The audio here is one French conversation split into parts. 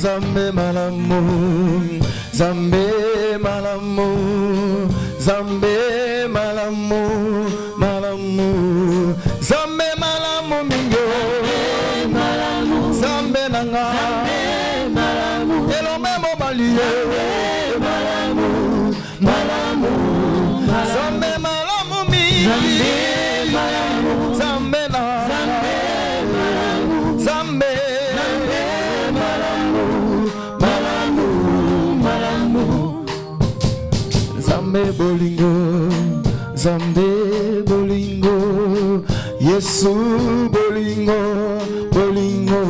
Zambe malamu, Zambe malamu, Zambe malamu, malamu, Zambe malamu mingo, Zambe nanga, Elo memo maliye, malamu, Zambe malamu mingi, Zambe na, Zambe. Zambe bolingo, Zambe bolingo, Yesu bolingo, bolingo,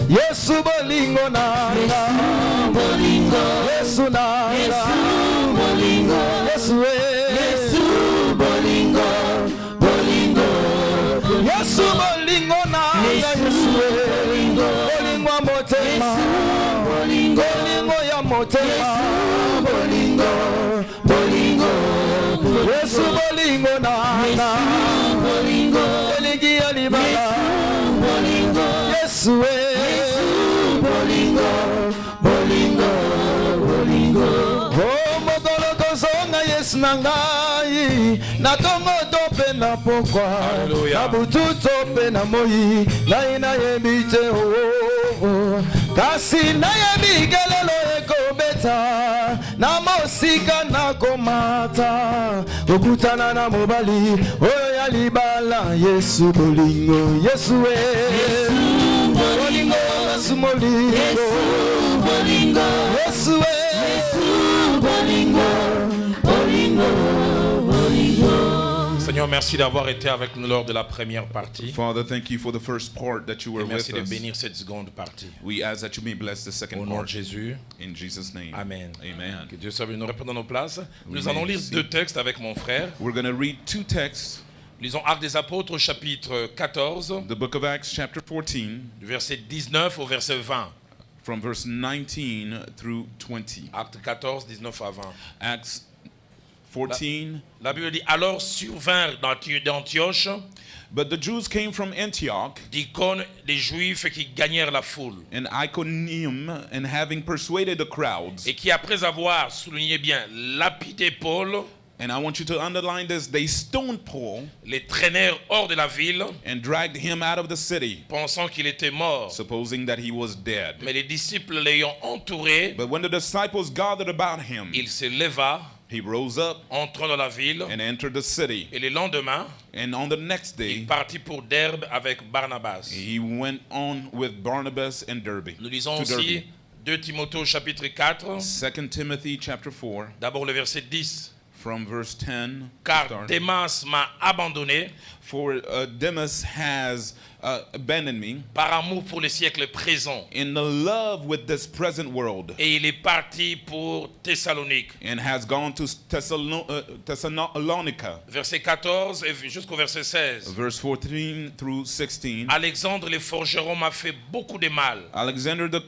Yesu bolingo na, Yesu bolingo, Yesu na, Yesu bolingo, Yesu bolingo, bolingo, Yesu bolingo na, Yesu bolingo, bolingo motema, bolingo, bolingo ya motema, bolingo. Yesu bolingo na bolingo eligi alibala Yesu bolingo bolingo bolingo oh mokolo kozonga Yesu nangai na tongo tope na pokwa na butu tope na moi ngai na yebite oh kasi na yebigelelo ekobeta na mosika na komata okutana na mobali oyo ya libala Yesu bolingo Yesu bolingo Yesu bolingo Yesu bolingo Yesu bolingo bolingo bolingo. Seigneur, merci d'avoir été avec nous lors de la première partie. Father, thank you for the first part that you were with merci de us. bénir cette seconde partie. We ask that you may bless the second Au nom part. de Jésus. In Jesus' name. Amen. Amen. Que Dieu soit béni. Nous répondons nos places. Nous allons lire deux textes avec mon frère. We're going to read two texts. Lisons Actes des Apôtres au chapitre 14. The book of Acts chapter 14. Du verset 19 au verset 20. From verse 19 through 20. Actes 14, 19 à 20. Acts 14. La Bible dit, alors survinrent d'Antioche, but the Jews came from Antioch, d'Icône, des Juifs qui gagnèrent la foule. and Iconium, and having persuaded the crowds. Et qui après avoir, souligné bien, lapidé Paul, And I want you to underline this, they stoned Paul, les traînèrent hors de la ville, and dragged him out of the city, pensant qu'il était mort. supposing that he was dead. Mais les disciples l'ayant entouré, But when the disciples gathered about him, il se leva, he rose up entrant dans la ville, and entered the city. et le lendemain, And on the next il day, partit pour Derbe avec Barnabas. he went on with Barnabas and Derbe. Nous lisons to aussi Derbe. 2 Timothée au chapitre 4, 2 Timothy chapter 4, d'abord le verset 10. from verse 10. Car start. Démas m'a abandonné For Demas has abandoned me par amour pour le siècle présent. in the love with this present world, Et il est parti pour Thessalonique. and has gone to Thessalonica. Verset 14 et jusqu'au verset 16. Verse 14 through 16. Alexandre le forgeron m'a fait beaucoup de mal. Alexander the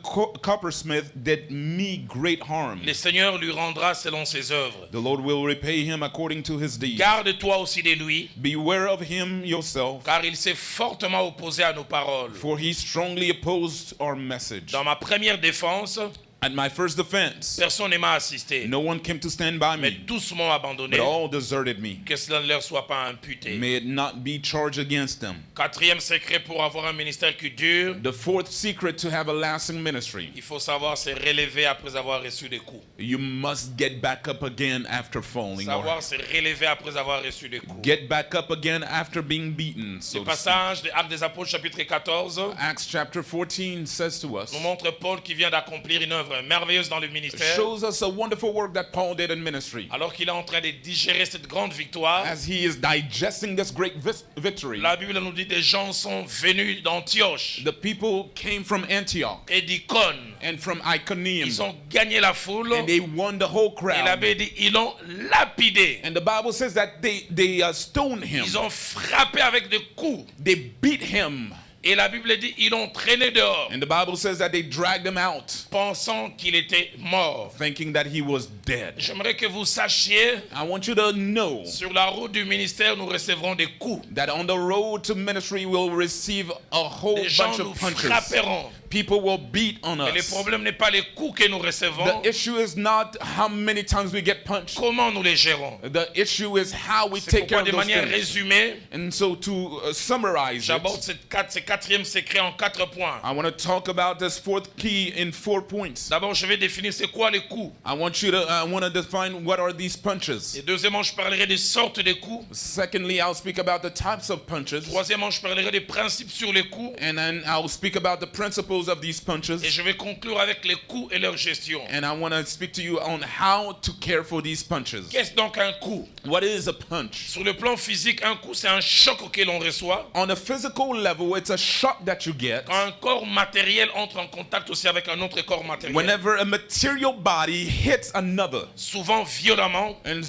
coppersmith did me great harm. Le Seigneur lui rendra selon ses œuvres. The Lord will repay him according to his deeds. Garde-toi aussi de lui, Beware of him yourself, car il s'est fortement opposé à nos paroles. for he strongly opposed our message. Dans ma première défense, At my first defense, personne ne m'a assisté, no one came to stand by mais me, tous m'ont abandonné. but all deserted me. Que cela ne leur soit pas imputé. May it not be charged against them. Quatrième secret pour avoir un ministère qui dure, The fourth secret to have a lasting ministry, il faut savoir se relever après avoir reçu des coups. you must get back up again after falling, or Savoir se relever après avoir reçu des coups. get back up again after being beaten. So Le to speak. passage de Actes des Apôtres chapitre 14 Acts chapter 14 says to us, nous montre Paul qui vient d'accomplir une œuvre merveilleuse dans le ministère, shows us a wonderful work that Paul did in ministry. alors qu'il est en train de digérer cette grande victoire. As he is digesting this great victory, La Bible nous dit des gens sont venus d'Antioche the people came from Antioch et d'Icône. and from Iconium, Ils ont gagné la foule and they won the whole et la crowd. Bible dit ils l'ont lapidé. And the Bible says that they stoned him. Ils ont frappé avec des coups. They beat him. Et la Bible dit ils l'ont traîné dehors, And the Bible says that they dragged him out, pensant qu'il était mort. thinking that he was dead. J'aimerais que vous sachiez, I want you to know sur la route du ministère, nous recevrons des coups. that on the road to ministry we'll receive a whole Des gens bunch nous of punches. frapperont. People will beat on Et le us. problème n'est pas les coups que nous recevons, The issue is not how many times we get punched. comment nous les gérons. The issue is how we C'est take care pourquoi of de those manière things. résumée, And so to summarize j'aborde it, ces quatrièmes secrets en 4 points. I want to talk about this fourth key in 4 points. D'abord, je vais définir c'est quoi les coups. I want to define what are these punches. Et deuxièmement, je parlerai des sortes de coups. Secondly, I'll speak about the types of punches. Troisièmement, je parlerai des principes sur les coups. And then I'll speak about the principles of these punches. Et je vais conclure avec les coups et leur gestion. And I want to speak to you on how to care for these punches. Qu'est-ce donc un coup? What is a punch? Sur le plan physique, un coup, c'est un choc auquel on reçoit. On a physical level, it's a shock that you get Quand un corps matériel entre en contact aussi avec un autre corps matériel. whenever a material body hits another. Souvent violemment, And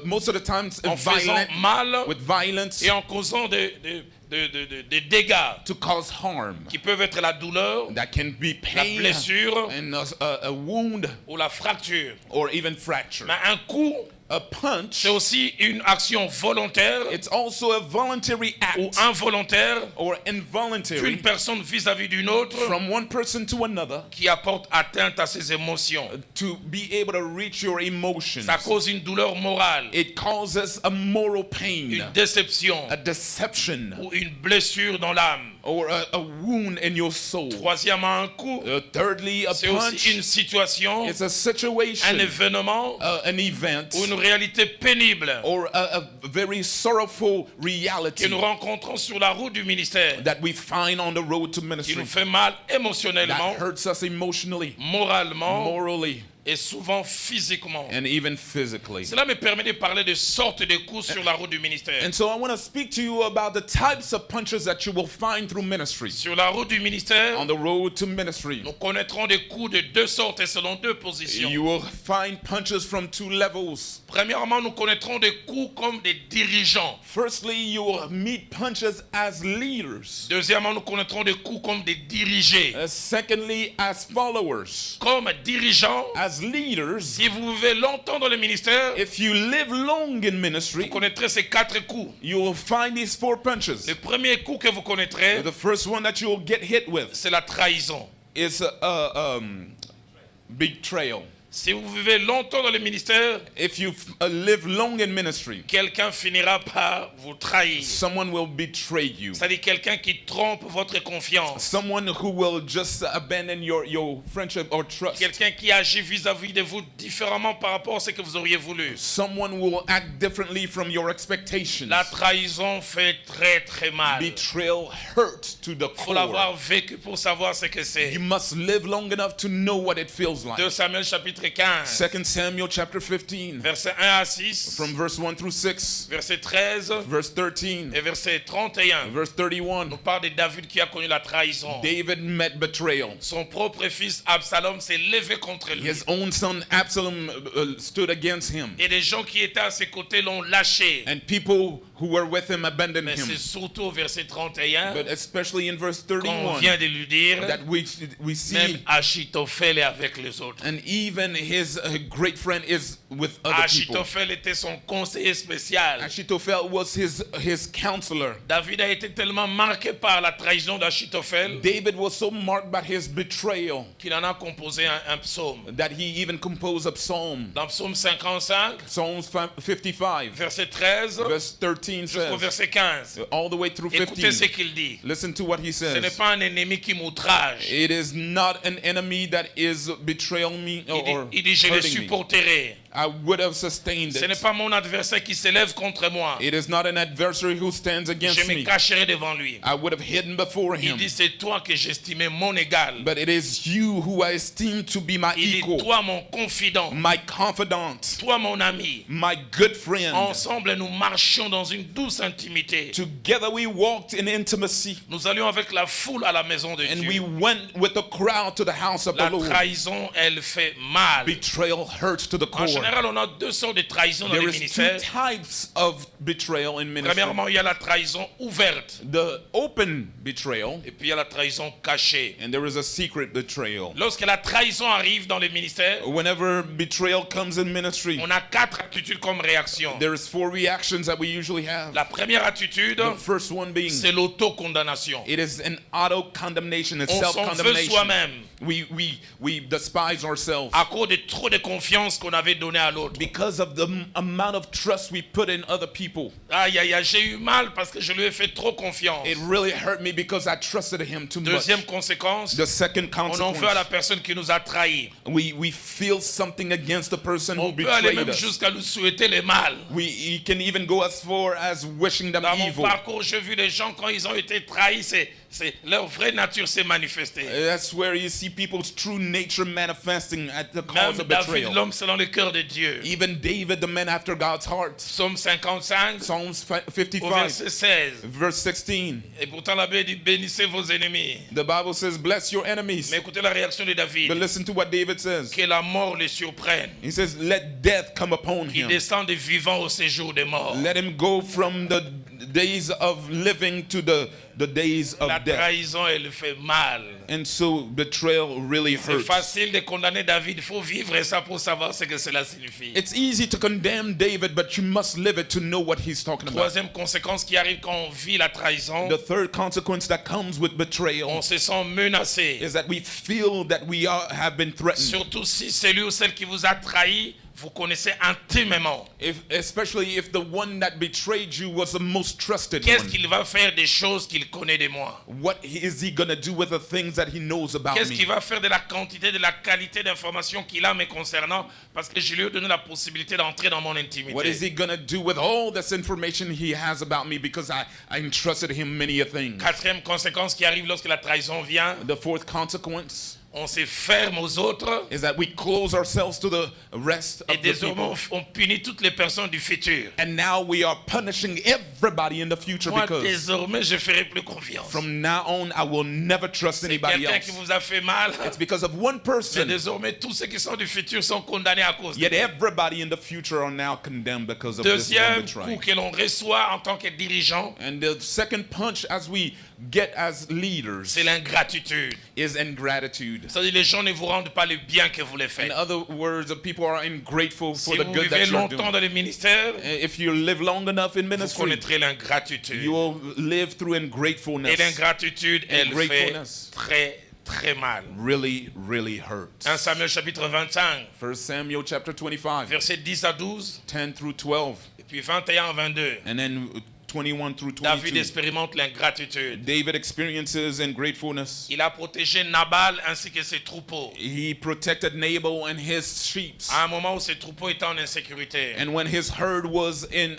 most of the times en faisant mal with violence et en causant des dégâts to cause harm. qui peuvent être la douleur, That can be la pain blessure and a wound ou la fracture. or even fracture. Mais un coup, A punch, c'est aussi une action volontaire it's also a voluntary ou act involontaire or involuntary qu'une personne vis-à-vis d'une autre from one person to another qui apporte atteinte à ses émotions. to be able to reach your emotions. Ça cause une douleur morale, It causes a moral pain, une déception a deception, ou une blessure dans l'âme. or a wound in your soul. Troisièmement, un coup, Thirdly, a c'est aussi une punch, situation, it's a un situation, événement an event, ou une réalité pénible or a very sorrowful que reality nous rencontrons sur la route du ministère, that we find on the road to qui ministry nous fait mal that émotionnellement, hurts us emotionally, moralement morally, et souvent physiquement. and even physically. Cela me permet de parler de sortes de coups sur la route du ministère. And so I want to speak to you about the types of punches that you will find through ministry. Sur la route du ministère, On the road to ministry, nous connaîtrons des coups de deux sortes et selon deux positions. you will find punches from 2 levels. Premièrement, nous connaîtrons des coups comme des dirigeants. Firstly, you will meet punches as leaders. Deuxièmement, nous connaîtrons des coups comme des dirigés. Secondly, as followers. Comme dirigeants, As leaders, si vous vivez longtemps dans le ministère, if you live long in vous ministry, connaîtrez ces 4 coups. you will find these 4 punches. Le premier coup que vous connaîtrez, The first one that you will get hit with c'est la trahison. is betrayal. Si vous vivez longtemps dans le ministère, If you live long in ministry, quelqu'un finira par vous trahir. someone will betray you. C'est-à-dire quelqu'un qui trompe votre confiance. Someone who will just abandon your friendship or trust. Quelqu'un qui agit vis-à-vis de vous différemment par rapport à ce que vous auriez voulu. Someone will act differently from your expectations. La trahison fait très très mal. Betrayal hurts to the Il faut core. l'avoir vécu pour savoir ce que c'est. You must live long enough to know what it feels like. 2 Samuel chapitre 15, 2 Samuel chapter 15, versets 1 à 6, from verse 1 through 6, verset 13 verse 13, et verset 31. verse 31. Nous parle de David qui a connu la trahison. David met betrayal. Son propre fils Absalom s'est levé contre lui. His own son Absalom stood against him, Et les gens qui étaient à ses côtés l'ont lâché. and people who were with him abandoned Mais him. c'est surtout au verset 31 But especially in verse qu'on 31 vient de lui dire, that we see, même Achitophel est avec les autres. and even his great friend is with other people. Achitophel était son conseiller spécial. Achitophel was his counselor. David a été tellement marqué par la trahison d'Achitophel David was so marked by his betrayal qu'il en a composé un psaume. that he even composed a psalm. Dans psaume 55, Psalms 55, verset 13 verse 13 jusqu'au says, verset 15. all the way through Écoutez ce 15. qu'il dit. Listen to what he Ce n'est says. pas un ennemi qui m'outrage. It is not an enemy that is betraying me or Il dit, je le hurting me. supporterai. I would have sustained Ce n'est it. pas mon adversaire qui s'élève contre moi. It is not an adversary who stands Je against me me. cacherai devant lui. I would have hidden before Il him. dit, c'est toi que j'estimais mon égal. But it is you who I esteem to be my Il dit, equal, toi mon confident, my confidant, toi mon ami. my good friend. Ensemble, nous marchions dans une douce intimité. Together we walked in intimacy, Nous allions avec la foule à la maison de and we Dieu. went with the crowd to the house of La the Lord. trahison, elle fait mal. Betrayal hurts to the En core. général, on a deux sortes de trahison dans There les is two ministères. types of betrayal in ministry. Premièrement, il y a la trahison ouverte. The open betrayal, Et puis il y a la trahison cachée. and there is a secret betrayal. Lorsque la trahison arrive dans les ministères, Whenever betrayal comes in ministry, on a 4 attitudes comme réaction. there is 4 reactions that we usually have. La première attitude, The first one being, c'est l'autocondamnation. it is an auto-condemnation, it's On s'en veut self-condemnation. soi-même We despise ourselves à cause de trop de confiance qu'on avait donné à l'autre. because of the amount of trust we put in other people. Aïe, aïe, aïe, j'ai eu mal parce que je lui ai fait trop confiance. It really hurt me because I trusted him too much. Deuxième conséquence, The second on en veut à la consequence, personne qui nous a trahis. we feel something against the person who On peut aller betrayed même us. jusqu'à lui souhaiter le mal. We can even go as far as wishing them Dans mon evil. parcours, j'ai vu des gens, quand ils ont été trahis, leur vraie nature s'est manifestée. That's where you see people's true nature manifesting at the Même cause of David, betrayal. l'homme selon le cœur de Dieu. Even David, the man after God's heart. Psaume 55, Psalms au 55, verset 16. verse 16. Et pourtant, la Bible dit bénissez vos ennemis. The Bible says, bless your enemies. Mais écoutez la réaction de But David. listen to what David says. Que la mort le surprenne. He says, let death come upon Qu'il him. descende des vivants au séjour des morts. Let him go from the days of living to the days of La death. trahison, elle fait mal. And so betrayal really C'est hurts. facile de condamner David. Il faut vivre ça pour savoir ce que cela signifie. It's easy to condemn David, but you must live it to know what he's talking about. Troisième conséquence qui arrive quand on vit la trahison, The third consequence that comes with betrayal on se sent menacé. is that we feel that we have been threatened. Surtout si celui ou celle qui vous a trahi, vous connaissez intimement. Especially if the one that betrayed you was the most trusted Qu'est-ce one. qu'il va faire des choses qu'il connaît de moi? What is he going to do with the things that he knows about Qu'est-ce me? qu'il va faire de la quantité, de la qualité d'informations qu'il a me concernant? Parce que je lui ai donné la possibilité d'entrer dans mon What is intimité. he going to do with all this information he has about me because I entrusted him many a things? Quatrième conséquence qui arrive lorsque la trahison vient, The fourth consequence on se ferme aux autres is that we close ourselves to the rest et of the désormais people. on punit toutes les personnes du futur. And now we are punishing everybody in the future Moi, because désormais, je ferai plus confiance. from now on I will never trust C'est anybody quelqu'un qui else. vous a fait mal. It's because of one Mais person. désormais, tous ceux qui sont du futur sont condamnés à cause de Yet lui. everybody in the future are now condemned because of this one Deuxième betrayal. coup que l'on reçoit en tant que dirigeant, And the second punch as we get as leaders c'est l'ingratitude. is ingratitude. C'est-à-dire les gens ne vous rendent pas le bien que vous les In faites. other words, the people are ungrateful Si for the vous good vivez that you're longtemps doing. dans les ministères, If you live long enough in vous ministry, connaîtrez l'ingratitude. you will live through Et ungratefulness. l'ingratitude, elle fait Gratefulness. très, très mal. Really, really hurts. 1 Samuel chapitre 25, 1 Samuel chapter 25, versets 10 à 12, 10 through 12, et puis 21 à 22. and then 21 through David 22. expérimente l'ingratitude. David experiences ungratefulness. Il a protégé Nabal ainsi que ses troupeaux. He protected Nabal and his sheep. À un moment où ses troupeaux étaient en insécurité. And when his herd was in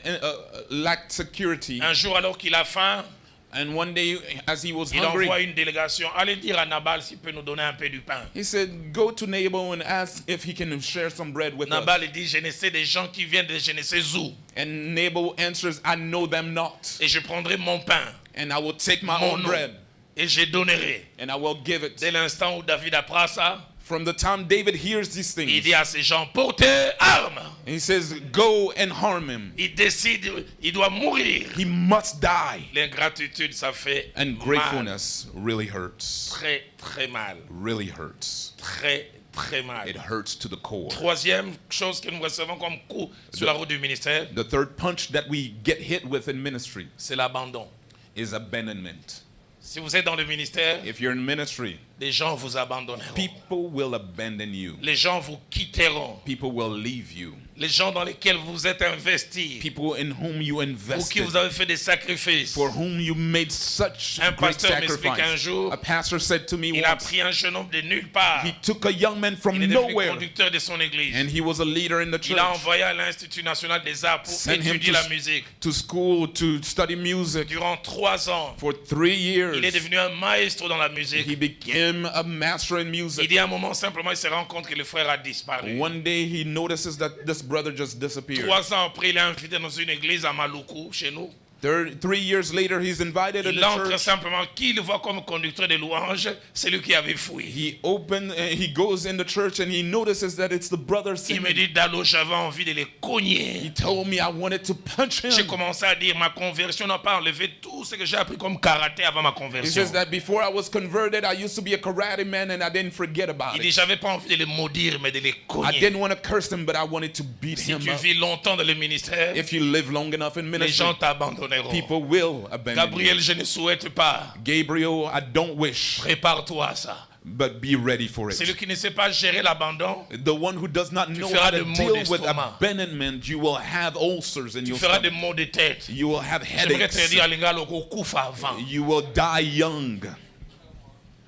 lacked security, Un jour, alors qu'il a faim, and one day as he was il envoie hungry, une délégation. Allez dire à Nabal s'il peut nous donner un peu du pain. he said, go to Nabal and ask if he can share some bread with us. Nabal dit, je ne sais des gens qui viennent de je ne sais où. And Nabal answers, I know them not. Et je prendrai mon pain, And I will take my mon own nom, bread et je donnerai. and I will give it. Dès l'instant où David apprend ça, From the time David hears these il things, dit à ces gens, portez armes. he says, go and harm him. Il décide, il doit mourir. He must die. L'ingratitude, ça fait And mal. gratefulness really hurts. Très, très mal. Really hurts. Très, très mal. It hurts to the core. Troisième chose que nous recevons comme coup sur la route du ministère, The third punch that we get hit with in ministry c'est l'abandon. is abandonment. Si vous êtes dans le ministère, If you're in ministry, les gens vous abandonneront. people will abandon you. Les gens vous quitteront. People will leave you. Les gens dans lesquels vous êtes investis, People in whom you pour qui invested, vous avez fait des sacrifices. for whom you made such Un great pasteur m'explique un sacrifice. jour, A pastor said to me il a once, pris un jeune homme de nulle part. he took a young man from Il est devenu nowhere, conducteur de son église. and he was a leader in the Il a church, envoyé à l'Institut national des arts pour Send him étudier to- la musique. to school to study music Durant 3 ans, for 3 years. il est devenu un maestro dans la musique. He became a master in Il music. dit à un moment simplement, il se rend compte que le frère a disparu. One day he notices that this brother just disappeared. 3 ans après, il est invité dans une église à Maluku, chez nous. 3 years later, he's invited in Il the entre church. simplement. Qui le voit comme conducteur de louanges? C'est lui qui avait fui. He goes in the church and he notices that it's the brother Il me singing. dit, Dalo, j'avais envie de les He cogner. told me I wanted to punch J'ai him. commencé à dire, ma conversion n'a pas enlevé tout ce que j'ai appris comme karaté avant ma He conversion. says that before I was converted, I used to be a karate man and I didn't forget about Il dit, it. j'avais pas envie de les maudire, mais de les I cogner. didn't want to curse him, but I wanted to beat Si him tu up. vis longtemps dans le ministère, If you live long enough in les ministry, gens t'abandonneront. people will abandon you. Gabriel, je ne souhaite pas. Gabriel, I don't wish, Prépare-toi à ça. but be ready for Celui it. qui ne sait pas gérer l'abandon, The one who does not know feras how des to maux deal with d'estomac. abandonment, you will have ulcers in tu your feras des stomach. maux de tête. You will have J'aimerais te headaches. dire à l'égard au kufa avant. You will die young.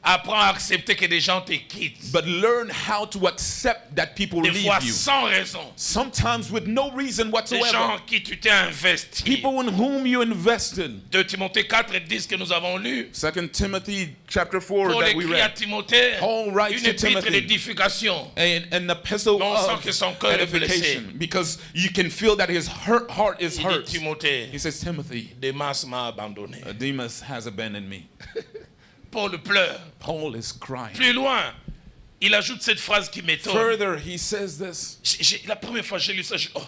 Apprends à accepter que des gens te quittent. But learn how to accept that people Des leave fois you. sans raison. Sometimes with no reason Des whatsoever. gens qui tu t'es investi. People in whom you invested. 2 Timothée 4:10 que nous avons lu. 2 Timothy chapter 4 Pour that we l'écrire à read. Timothée, Paul writes une to épître Timothy. d'édification. An epistle Mais on sent of que son cœur est edification. blessé. Because you can feel that his heart is Il dit, hurt. Timothée, He says, Timothy, Démas m'a abandonné. Demas has abandoned me. Paul pleure. Paul is crying. Plus loin, il ajoute cette phrase qui m'étonne. Further, he says this. La première fois que j'ai lu ça, oh,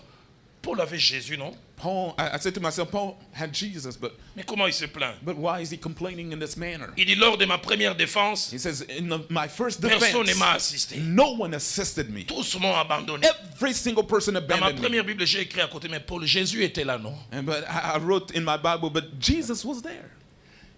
Paul avait Jésus, non? Paul, I said to myself, Paul had Jesus, but Mais comment il se plaint? why is he complaining in this manner? Il dit, lors de ma première défense, He says, my first personne ne m'a defense, assisté. no one assisted me. Tous m'ont abandonné. Every single person Dans ma abandoned me. première Bible, j'ai écrit à côté, mais Paul, Jésus était là, non? But I wrote in my Bible, but Jesus was there.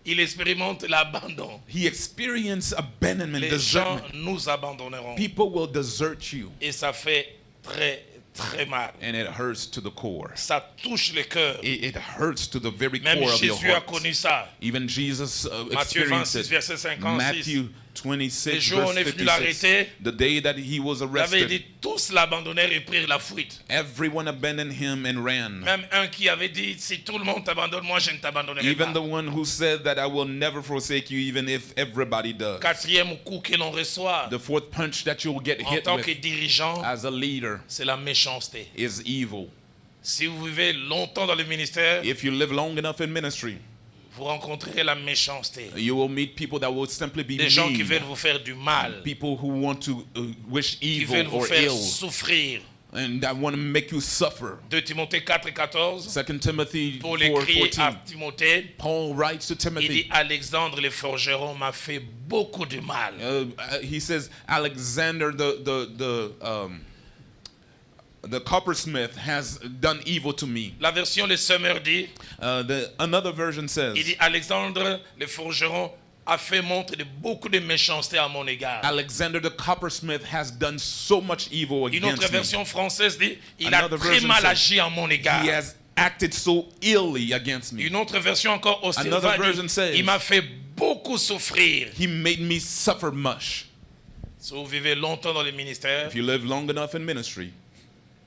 Il expérimente l'abandon. He experienced abandonment, Les gens desertment. nous abandonneront. People will desert you, Et ça fait très, très mal. and it hurts to the core. Ça touche le cœur. It hurts to the very Même core of your Jésus a heart. connu ça. Even Jesus Matthieu experienced 26, it. verset 56. Matthew Le 26, jour où on verse est venu 56. l'arrêter, The day that he was il avait arrested, dit, tous l'abandonnèrent et prirent la fuite. everyone abandoned him and ran. Même un qui avait dit, si tout le monde t'abandonne, moi je ne t'abandonnerai Even the pas. one who said that I will never forsake you, even if everybody does. Quatrième coup que l'on reçoit The fourth punch that you'll get en hit tant que with dirigeant, as a leader c'est la méchanceté. is evil. Si vous vivez longtemps dans le ministère, If you live long enough in ministry, vous rencontrerez la méchanceté. you will meet people that will simply be Des gens qui mean. veulent vous faire du mal, People who want to wish qui evil veulent vous or faire ill, souffrir. and that want to make you suffer. 2 Timothée 4:14, 2 Timothy pour l'écrire à 4:14. Timothée, Paul writes to il dit Timothy. Alexandre le forgeron m'a fait beaucoup de mal. He says Alexander the coppersmith has done evil to me. La version Le Semeur dit, Another version says il dit Alexandre le forgeron a fait montre de beaucoup de méchanceté à mon égard. Alexander the coppersmith has done so much evil Une autre against me. version française dit il a Another très version mal says, agi à mon égard. He has acted so illy against me. Une autre version encore hostile Another va dire, version says, il m'a fait beaucoup souffrir. He made me suffer much. Si vous vivez longtemps dans le ministère, If you live long enough in ministry,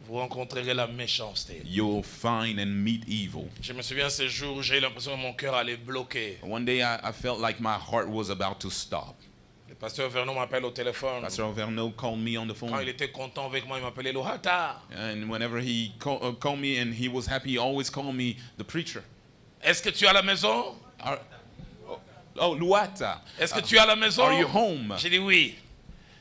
vous rencontrerez la méchanceté. you'll find and meet evil. Je me souviens ce jour où j'ai eu l'impression que mon cœur allait bloquer. One day I felt like my heart was about to stop. Le pasteur Vernon m'appelle au téléphone. Pastor Verno called me on the Quand il phone. était content avec moi, il m'appelait Lohata. And whenever he called me and he was happy, he always called me the preacher. Est-ce que tu es à la maison? Luata. Est-ce que tu es à la maison? Are you home? J'ai dit oui.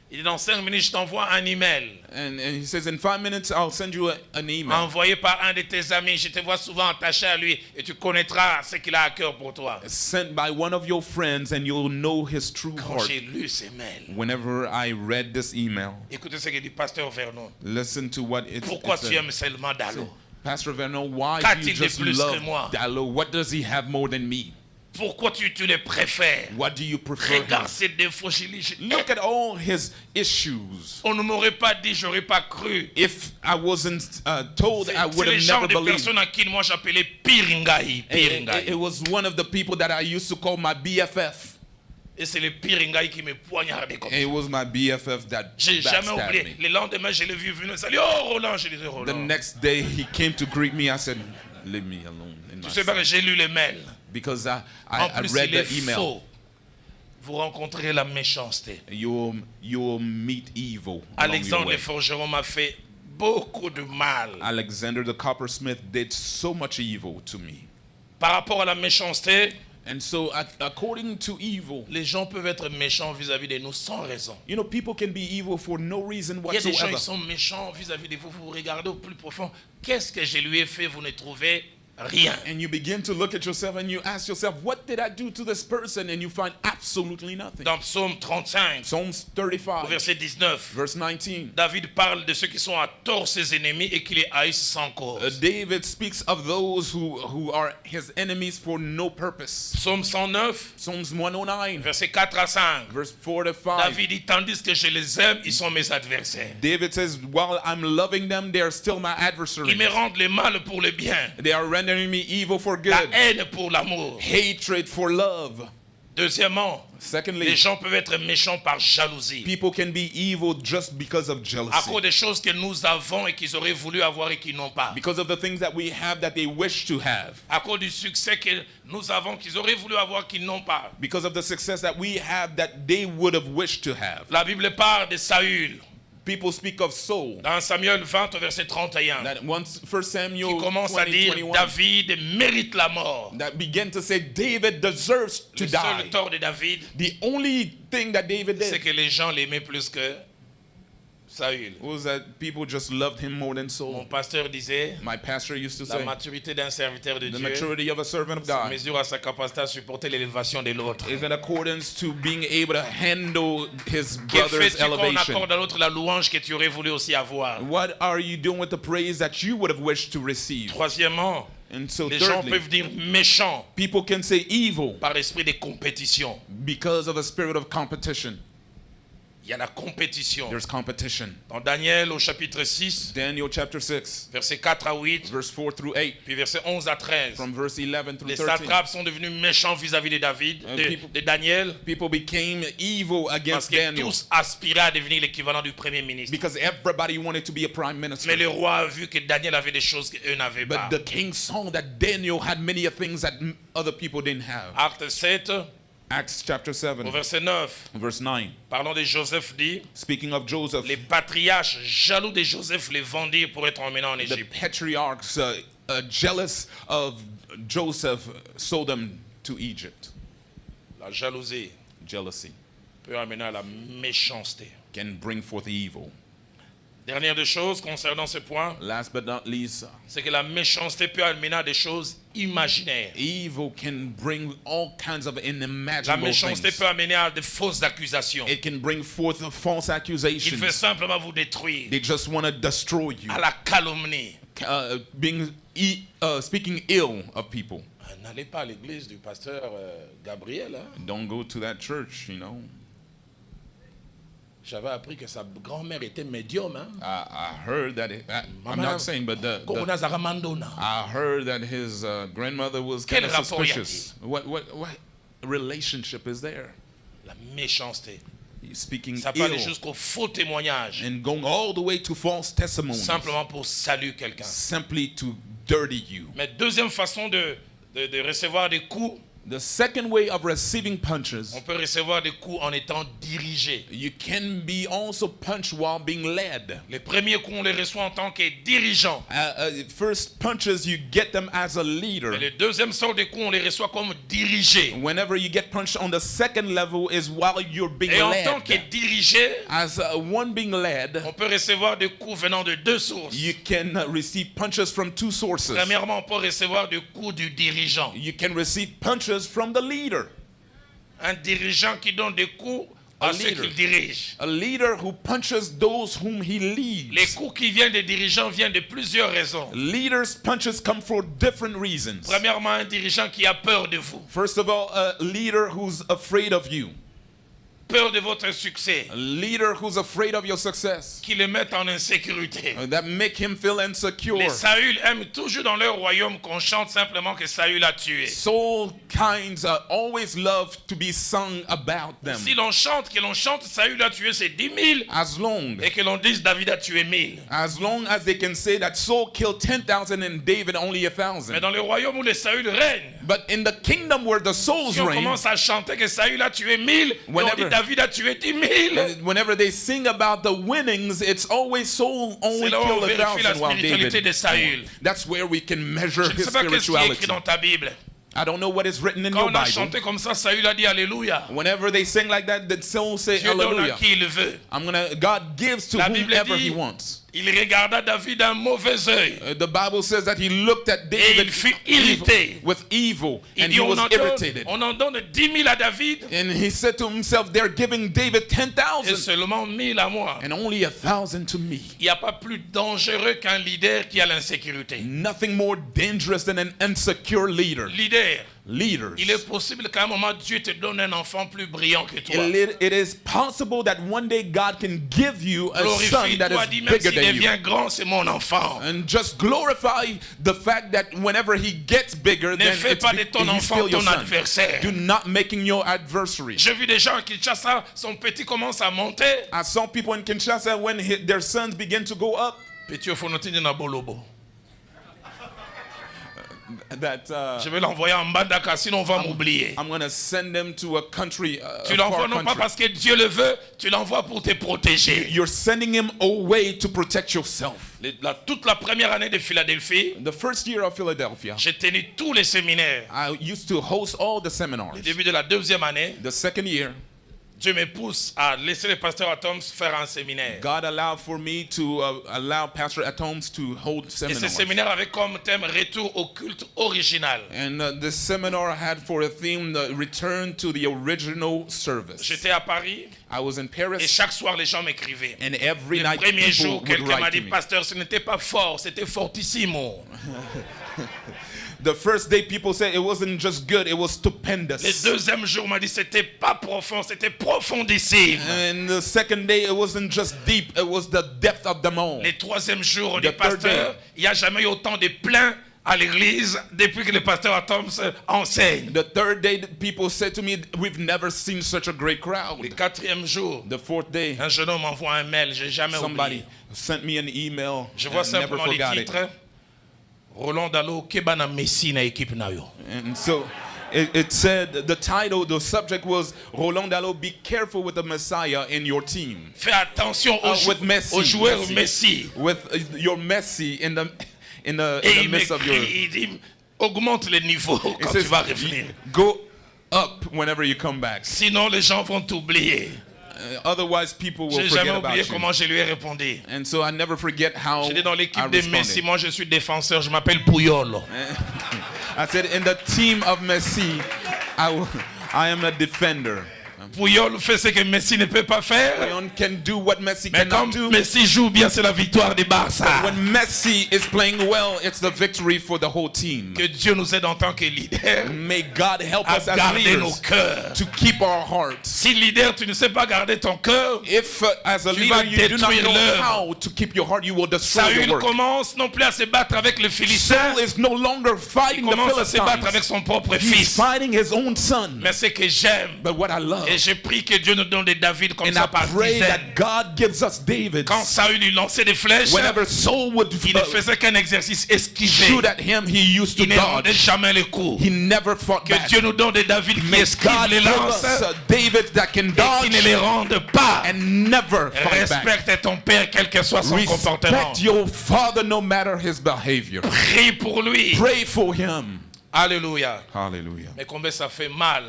Il dit dans 5 minutes, je t'envoie un email. And he says, in 5 minutes, I'll send you an email. Envoyé par un de tes amis. Je te vois souvent attaché à lui et tu connaîtras ce qu'il a à cœur pour toi. Sent by one of your friends, and you'll know his true Quand heart. j'ai lu ces mails, Whenever I read this email, écoutez ce que dit pasteur Vernon. listen to what it Pourquoi said. tu aimes seulement Dalo? Pastor Verno, why do Qu'a-t-il you de just plus que love moi? Dallo? What does he have more than me? Pourquoi tu les préfères? What do you prefer Regarde him? ces défauts chez lui. Look at all his issues. On ne m'aurait pas dit, j'aurais pas cru. If I wasn't told, I C'est would le have genre never de believed. personne à qui moi j'appelais Piringai. It was one of the people that I used to call my BFF. Et c'est le Piringai qui me poignardait comme ça. It was my BFF that J'ai jamais backstabbed oublié. me. Le lendemain, je l'ai vu venir. Salut, oh Roland, je disais The Roland. next day he came to greet me. I said, leave me alone. In Tu my sais pas que cell." j'ai lu les mails. Because En I plus, read il est the email. faux. Vous rencontrerez la méchanceté. You'll meet evil along your Alexandre le way. forgeron m'a fait beaucoup de mal. Alexander the coppersmith did so much evil to me. Par rapport à la méchanceté, And so, according to evil, les gens peuvent être méchants vis-à-vis de nous sans raison. you know, people can be evil for no reason Il y a des gens whatsoever. qui sont méchants vis-à-vis de vous. Vous regardez au plus profond. Qu'est-ce que je lui ai fait? Vous ne trouvez rien. And you begin to look at yourself and you ask yourself, what did I do to this person? And you find absolutely nothing. Dans Psaume 35, Psalms au 35, verset 19, verse 19. David parle de ceux qui sont à tort ses ennemis et qui les haïssent sans cause. David speaks of those who are his enemies for no purpose. Psaume 109, Psalms 109, verset 4 à 5. verse 4 to 5. David dit, tandis que je les aime, ils sont mes adversaires. David says, while I'm loving them, they are still my Ils adversaries. me rendent le mal pour le bien, They are rendering me evil for la good, haine pour l'amour. hatred for love. Deuxièmement, Secondly, les gens peuvent être méchants par jalousie. people can be evil just because of À jealousy. cause des choses que nous avons et qu'ils auraient voulu avoir et qu'ils n'ont pas. Because of the things that we have that they wish to have. À cause du succès que nous avons qu'ils auraient voulu avoir qu'ils n'ont pas. Because of the success that we have that they would have wished to have. La Bible parle de Saül. People speak of Saul. Dans Samuel 20 au verset 31. That once 1 Samuel Qui commence à 20, dire 21, David mérite la mort. that began to say David deserves to Le seul die. tort de David, The only thing that David c'est did que les gens l'aimaient plus que Saül. was that people just loved him more than Mon Saul. pasteur disait, My pastor used to la say, maturité d'un serviteur de the Dieu maturity of a servant of se God mesure à sa capacité à supporter l'élévation de l'autre. is in accordance to being able to handle his Que brother's fais-tu quand on elevation. accorde à l'autre la louange que tu aurais voulu aussi avoir? What are you doing with the praise that you would have wished to receive? Troisièmement, And so les gens thirdly, peuvent dire méchant people can say evil par l'esprit de compétition. because of a spirit of competition. Il y a la compétition. There's competition. Dans Daniel au chapitre 6, Daniel chapter 6, versets 4 à 8, verse 4 through 8, puis versets 11 à 13. from verse 11 through Les 13. satrapes sont devenus méchants vis-à-vis de David, de Daniel, People became evil parce against que Daniel tous aspiraient à devenir l'équivalent du premier ministre. because everybody wanted to be a prime minister. Mais le roi a vu que Daniel avait des choses qu'eux n'avaient pas. But the king saw that Daniel had many things that other people didn't have. Acte 7, Acts chapter au 7, verset 9, verse 9. parlons de Joseph dit, Speaking of Joseph, les patriarches jaloux de Joseph les vendirent pour être emmenés en the Égypte. patriarchs, jealous of Joseph, sold them to Egypt. La jalousie Jealousy peut amener à la méchanceté. can bring forth evil. Dernière des choses concernant ce point, Last but not least, c'est que la méchanceté peut amener à des choses imaginaires. evil can bring all kinds of La unimaginable méchanceté things. peut amener à de fausses accusations. It can bring forth false Il accusations. veut simplement vous détruire. They just want to destroy you. À la calomnie. Speaking ill of people. N'allez pas à l'église du pasteur Gabriel. Hein? Don't go to that church, you know. J'avais appris que sa grand-mère était médium. Hein? I heard that, I'm not saying, but Kokona Zaramandona. I heard that his grandmother was Quel kind of rapport y suspicious. What relationship is there? La méchanceté. Speaking Ça peut aller ill jusqu'au faux témoignage. and going all the way to false testimonies. Simplement pour saluer quelqu'un. Simply to dirty you. Mais deuxième façon de recevoir des coups, The second way of receiving punches, on peut recevoir des coups en étant dirigé. you can be also punched while being led. Les premiers coups, on les reçoit en tant que dirigeant. First punches, you get them as a leader. Mais le deuxième sort de coups, on les reçoit comme dirigé. Whenever you get punched on the second level is while you're being Et en tant que led. dirigé, As one being led, on peut recevoir des coups venant de deux sources. you can receive punches from two sources. Premièrement, on peut recevoir des coups du dirigeant. You can receive punches from the leader. Un dirigeant qui donne des coups à ceux leader. qu'il dirige. A leader who punches those whom he leads. Les coups qui viennent des dirigeants viennent de plusieurs raisons. Leaders' punches come for different reasons. Premièrement, un dirigeant qui a peur de vous, First of all, a leader who's afraid of you. peur de votre succès, A leader who's afraid of your success. qui le met en insécurité. That make him feel insecure. Les Saül aiment toujours dans leur royaume qu'on chante simplement que Saül a tué. Soul kinds always love to be sung about them. Si l'on chante, que l'on chante Saül a tué ses 10 000 As long et que l'on dise David a tué 1000. as they can say that Saul killed 10,000 and David only Mais 1,000. dans le royaume où les Saül règnent, But in the kingdom where the souls si on reign, commence à chanter que Saül a tué 1000, et on dit Whenever- David a tué 10 000. And whenever they sing about the winnings, it's always Saul only C'est là où on killed vérifie la 1,000 while spiritualité de David. Saül. That's where we can measure Je ne his sais pas qu'est-ce qui est écrit spirituality. dans ta Bible. I don't know what is written in Quand your on a Bible. chanté comme ça, Saül a dit Alléluia. Whenever they sing like that, the soul say Dieu donne à hallelujah. qui il veut. God gives to La Bible whomever he dit, wants. il regarda David d'un mauvais œil. The Bible says that he looked at Et David il fut irrité. with evil, Il and dit, he was irritated. on en donne 10 000 à David And he said to himself, they're giving David et 10,000 seulement 1000 à moi. and only 1,000 to me. Il n'y a pas plus dangereux qu'un leader qui a l'insécurité. Nothing more dangerous than an insecure leader. Leader, Leaders. il est possible qu'à un moment Dieu te donne un enfant plus brillant que toi. It is possible that one day God can give you a son that Glorifie-toi, is dis même bigger s'il than you. devient grand, c'est mon enfant. And just glorify the fact that whenever he gets bigger, Ne then fais pas de ton he's enfant still your ton son. adversaire. Do not making your adversary. J'ai vu des gens qui Kinshasa, son petit commence à monter. I saw people in Kinshasa when their sons begin to go up. Petit Ofonotini na bolobo. That Je vais l'envoyer en Mbandaka, sinon on va m'oublier. I'm going to send them to a country, Tu a l'envoies far non pas country. parce que Dieu le veut, tu l'envoies pour te protéger. You're sending him away to protect yourself. Toute la première année de Philadelphie, The first year of Philadelphia, j'ai tenu tous les séminaires. I used to host all the seminars. Au début de la deuxième année, The second year, Dieu me pousse à laisser le pasteur Atoms faire un séminaire. God allowed for me to allow Pastor Atoms to hold Et ce seminars. séminaire avait comme thème Retour au culte original. And the seminar had for a theme the return to the original service. J'étais à Paris I was in et Paris, chaque soir les gens m'écrivaient. and every Le night premier people jour, would quelqu'un m'a write dit, to me. pasteur, ce n'était pas fort, c'était fortissimo. The first day people said it wasn't just good, it was Le stupendous. deuxième jour, on m'a dit, c'était pas profond, c'était profondissime. And the second day, it wasn't just deep, it was the depth of them all. Le troisième jour, on dit, The third pasteur, day. il n'y a jamais eu autant de pleins à l'église depuis que le pasteur Atoms enseigne. The third day, people said to me, we've never seen such a great crowd. Le quatrième jour, The fourth day, un jeune homme m'envoie un mail, j'ai jamais somebody oublié. sent me an email. Je vois and I never simplement les forgot it. titres. Roland Dalo, Kebana Messi na équipe na yo. And so it said, the title, the subject was, Roland Dalo, be careful with the Messiah in your team. Fais attention With Messi. aux joueurs Messi. With your Messi in the Et il midst of your... m'écrit, il dit, augmente le niveau It quand tu says, vas revenir. go up whenever you come back. Sinon, les gens vont t'oublier. Otherwise, people will J'ai forget jamais about oublié you. comment je lui ai répondu. And so I never forget how J'étais dans I l'équipe de Messi, responded. moi je suis défenseur, je m'appelle Puyol. I said, in the team of Messi, I am a defender. Puyol fait ce que Messi ne peut pas faire. Leon can do what Messi Mais cannot comme do. Messi joue bien, c'est la victoire des Barça. When Messi is playing well, it's the victory for the whole team. Que Dieu nous aide en tant que leader May God help à us as garder nos leaders cœurs. to keep our hearts. Si leader, tu ne sais pas garder ton cœur, If as a Tu leader vas you do not détruire know l'œuvre. how to keep your heart, you will destroy Saül your work. commence non plus à se battre avec le Philistin, Saul is no longer il fighting the commence à se battre avec Philistines. son propre He's fils. fighting his own son. Mais ce que j'aime, But what I love, et j'ai pris que Dieu nous donne des David comme and ça I par pray dizaines. that God gives us David. Quand Saül lui lançait des flèches, Whenever Saul would il ne faisait qu'un exercice esquivé. shoot at him, he used to Il ne rendait dodge. jamais le coup. He never fought Que back. Dieu nous donne des David qui May esquivent God les give lances us David that can et qui ne dodge les rendent pas. and never fight back. Respecte ton père, quel que soit son comportement. Respect your father no matter his behavior. Prie pour lui. Pray for him. Alléluia. Hallelujah. Mais combien ça fait mal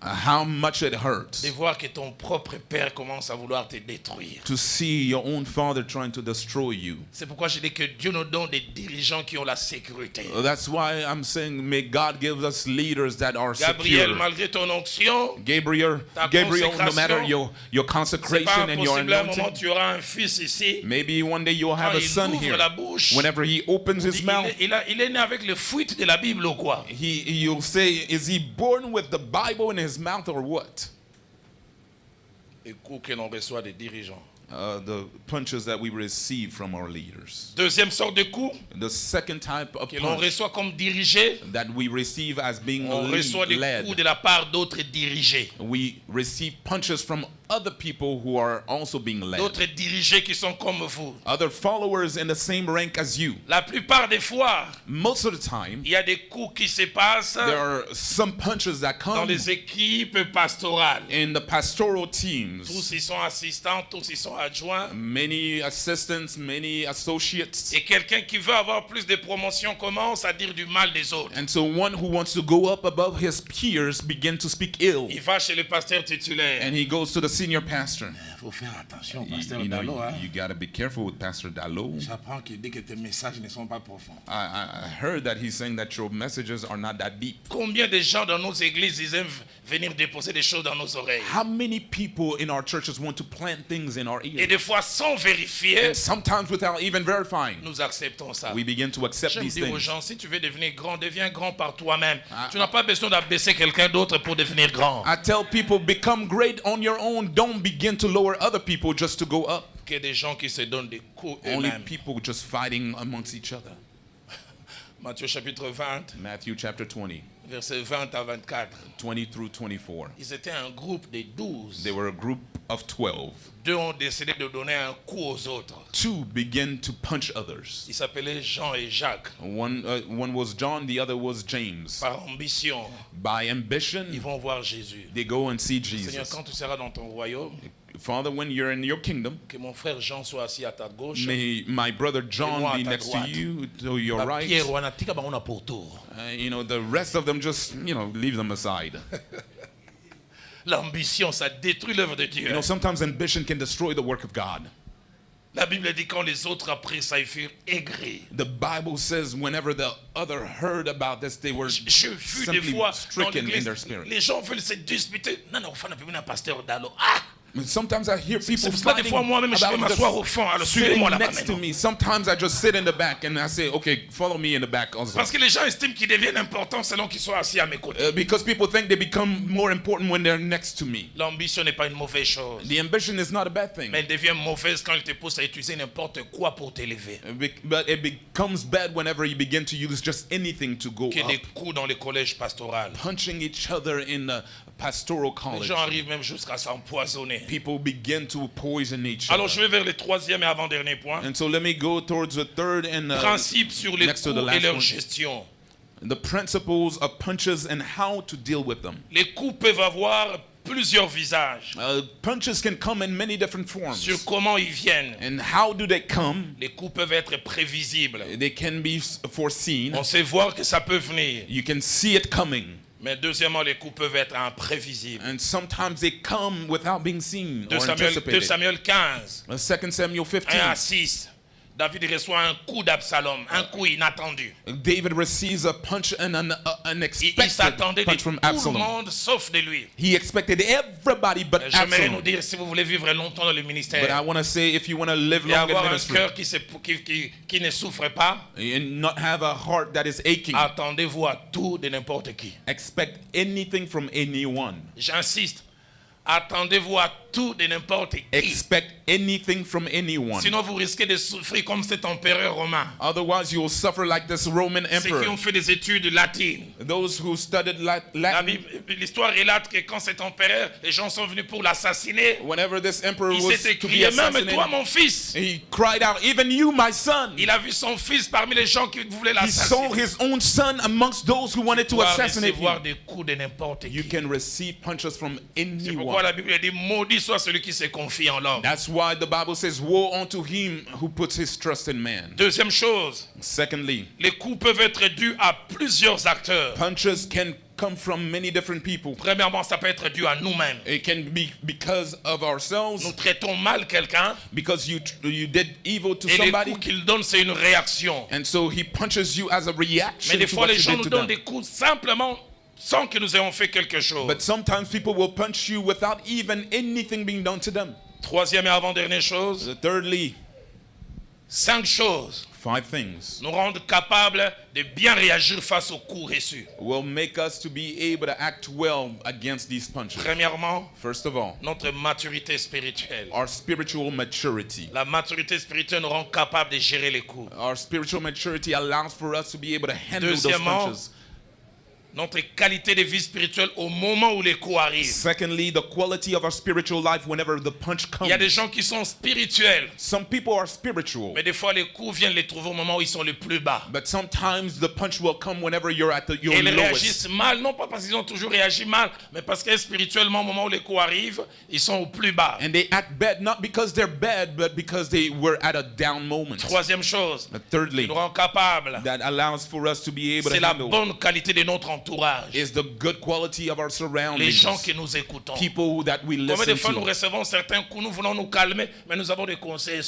How much it hurts de voir que ton propre père commence à vouloir te détruire. to see your own father trying to destroy you. C'est pourquoi je dis que Dieu nous donne des dirigeants qui ont la sécurité. That's why I'm saying, may God give us leaders that are Gabriel, secure. malgré ton onction, Gabriel, Ta no matter consécration, your c'est pas consecration and your impossible à un moment anointing, tu auras un fils ici. maybe one day you'll have Quand a il son ouvre here. la bouche, Whenever he opens his mouth, il est né avec le fruit de la Bible ou quoi? you'll say, is he born with the Bible in his mouth or what? Et coup que l'on reçoit des dirigeants. the punches that we receive from our leaders. Deuxième sorte de coup The second type of que l'on punch reçoit comme dirigé, that we receive as being on reçoit des led. coups de la part d'autres dirigés. We receive punches from other people who are also being led. D'autres dirigés qui sont comme vous. Other followers in the same rank as you. La plupart des fois, Most of the time, il y a des coups qui se passent there are some punches that dans come les équipes pastorales. in the pastoral Tous teams. ils sont assistants, tous ils sont adjoints. Many assistants, many associates. Et quelqu'un qui veut avoir plus de promotion commence à dire du mal des autres. And so one who wants to go up above his peers begin to speak ill. Il va chez le pasteur titulaire. And he goes to the senior pastor. Il faut faire attention, You, pasteur you know, Dalo. Hein? you got to be careful with Pastor Dallo. J'apprends qu'il dit que tes messages ne sont pas profonds. I heard that he's saying that your messages are not that deep. Combien de gens dans nos églises ils aiment venir déposer des choses dans nos oreilles? How many people in our churches want to plant things in our Et ears? des fois sans vérifier, And sometimes without even verifying, nous acceptons ça. we begin to accept J'aime these dire aux things. gens, si tu veux devenir grand, deviens grand par toi-même. Tu n'as pas besoin d'abaisser quelqu'un d'autre pour devenir grand. I tell people, become great on your own. Don't begin to lower other people just to go up. Que des gens qui se donnent des coups Only eux-mêmes. people just fighting amongst each other. Matthieu chapitre 20, Matthew chapter 20, versets 20 à 24. 20 through 24. Ils étaient un groupe de 12. They were a group of 12. Deux ont décidé de donner un coup aux autres. Two began to punch others. Ils s'appelaient Jean et Jacques. One was John, the other was James. Par ambition, By ils ambition, vont voir Jésus. they go and see Seigneur, Jesus. quand tu seras dans ton royaume, Father, when you're in your kingdom, que mon frère Jean soit assis à ta gauche. may my brother John moi à be ta next to droite. you, to your Bah, right. Pierre, wana tika bango na pourtour. You know, the rest of them just, leave them aside. L'ambition, ça détruit l'œuvre de Dieu. You know, sometimes ambition can destroy the work of God. La Bible dit quand les autres apprirent ça, ils furent aigris. The Bible says whenever the other heard about this, they were Je fus des simply fois dans stricken in l'église, their spirit. les gens veulent se disputer. Non, non, on va un pasteur Dalo. Ah! Sometimes I hear people C'est pour ça des fighting fois moi-même je vais about m'asseoir au fond. Alors sitting suivez-moi là-bas next to maintenant. me. Sometimes I just sit in the back and I say, okay, follow me in the back also. Parce que les gens estiment qu'ils deviennent importants selon qu'ils soient assis à mes côtés. Because people think they become more important when they're next to me. L'ambition n'est pas une mauvaise chose. The ambition is not a bad thing. Mais elle devient mauvaise quand elle te pousse à utiliser n'importe quoi pour t'élever. But it becomes bad whenever you begin to use just anything to go Qu'il y ait up. des coups dans les collèges pastoraux. Punching each other in the pastoral Les college. gens arrivent même jusqu'à s'empoisonner. People begin to poison each Alors other. je vais vers le troisième et avant-dernier point. And so let me go towards the third and Principe sur les next to coups the et last leur one. gestion. The principles of punches and how to deal with them. Les coups peuvent avoir plusieurs visages. Punches can come in many different forms. Sur comment ils viennent. And how do they come? Les coups peuvent être prévisibles. They can be foreseen. On sait voir que ça peut venir. You can see it coming. Mais deuxièmement, les coups peuvent être imprévisibles. And sometimes they come without being seen 2 or Samuel, 2 anticipated. Samuel 15, 2 Samuel 1 à 15. 6. David reçoit un coup d'Absalom, un coup inattendu. David receives a punch and an Il unexpected s'attendait de punch tout from le Absalom. monde sauf de lui. He expected everybody but J'aimerais nous Absalom. dire, si vous voulez vivre longtemps dans le But I ministère want to say, if you want to live et long in avoir un ministry cœur qui ne souffre pas, and not have a heart that is aching, attendez-vous à tout de n'importe qui. expect anything from anyone. J'insiste, attendez-vous à tout de n'importe qui. Expect anything from anyone. Sinon, vous risquez de souffrir comme cet empereur romain. Otherwise, you will suffer like this Roman Ceux qui ont emperor. fait des études latines. Those who studied La Latin, Bible- L'histoire relate que quand cet empereur, les gens sont venus pour l'assassiner. whenever this emperor Il was s'est to be écrié, même assassinated, toi mon fils. he cried out, even you, my son. Il a vu son fils parmi les gens qui voulaient He saw l'assassiner. his own son amongst those who wanted to Pouvoir assassinate recevoir him. des coups de n'importe You qui. can receive punches from C'est pourquoi anyone. la Bible dit, maudit soit celui qui se confie en l'homme. That's why the Bible says, woe unto him who puts his trust in man. Deuxième chose, Secondly, les coups peuvent être dus à plusieurs acteurs. punches can come from many different people. Premièrement, ça peut être dû à nous-mêmes. It can be because of ourselves, Nous traitons mal quelqu'un because you did evil to et les somebody, coups qu'il donne, c'est une réaction. and so he punches you as a Mais reaction des to fois, what les you gens did nous to donnent them. des coups simplement sans que nous ayons fait quelque chose. But sometimes people will punch you without even anything being done to them. Troisième et avant-dernière chose, Thirdly, 5 choses 5 things nous rendent capables de bien réagir face aux coups reçus. will make us to be able to act well against these punches. Premièrement, First of all, notre maturité spirituelle. our spiritual maturity. La maturité spirituelle nous rend capables de gérer les coups. Our spiritual maturity allows for us to be able to handle those Deuxièmement, punches. notre qualité de vie spirituelle au moment où les coups arrivent. Secondly, the quality of our spiritual life whenever the punch Il y a des comes. gens qui sont spirituels, Some people are spiritual, mais des fois les coups viennent les trouver au moment où ils sont le plus bas. but sometimes the punch will come whenever you're at your Et ils lowest. réagissent mal, non pas parce qu'ils ont toujours réagi mal, mais parce que spirituellement, au moment où les coups arrivent, ils sont au plus bas. And they act bad, not because they're bad, but because they were at a down moment. Troisième chose, But qui thirdly, nous rend capables, that allows for us to be able c'est to la handle bonne qualité de notre entourage. is the good quality of our Les surroundings. gens que nous écoutons. People that we Combien de listen fois nous to. recevons certains coups, nous voulons nous calmer, mais nous avons des conseils.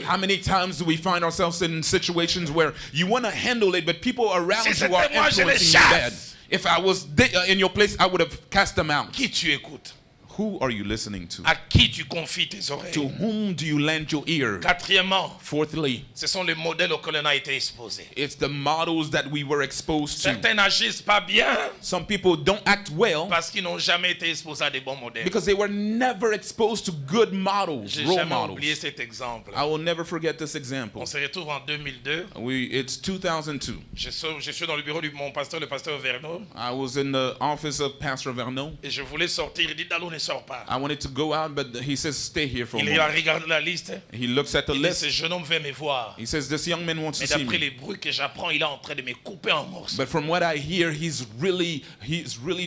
How many times do we find ourselves in situations where you want to handle it, but people around Si you are c'était moi, je les influencing you bad? chasse. If I was in your place, I would have cast them out. Qui tu écoutes? Who are you listening to? À qui tu confies tes oreilles? To whom do you lend your ear? Quatrièmement, Fourthly, ce sont les modèles auxquels on a été exposés. it's the models that we were exposed to. Certains n'agissent pas bien Some people don't act well parce qu'ils n'ont jamais été exposés à des bons modèles. because they were never exposed to good models, J'ai role jamais oublié models. cet exemple. I will never forget this example. On se retrouve en 2002. It's 2002. Je suis dans le bureau de mon pasteur, le pasteur Verneau, I was in the office of Pastor Verneau. et je voulais sortir. Il dit, Dalo, ne sors pas. I wanted to go out, but he says, stay here for a Il a moment. regardé la liste. He looks at the Il dit, ce list. jeune homme veut me voir. He says, this young man wants to Mais see d'après me. les bruits que j'apprends, il est en train de me couper en morceaux. But from what I hear, he's really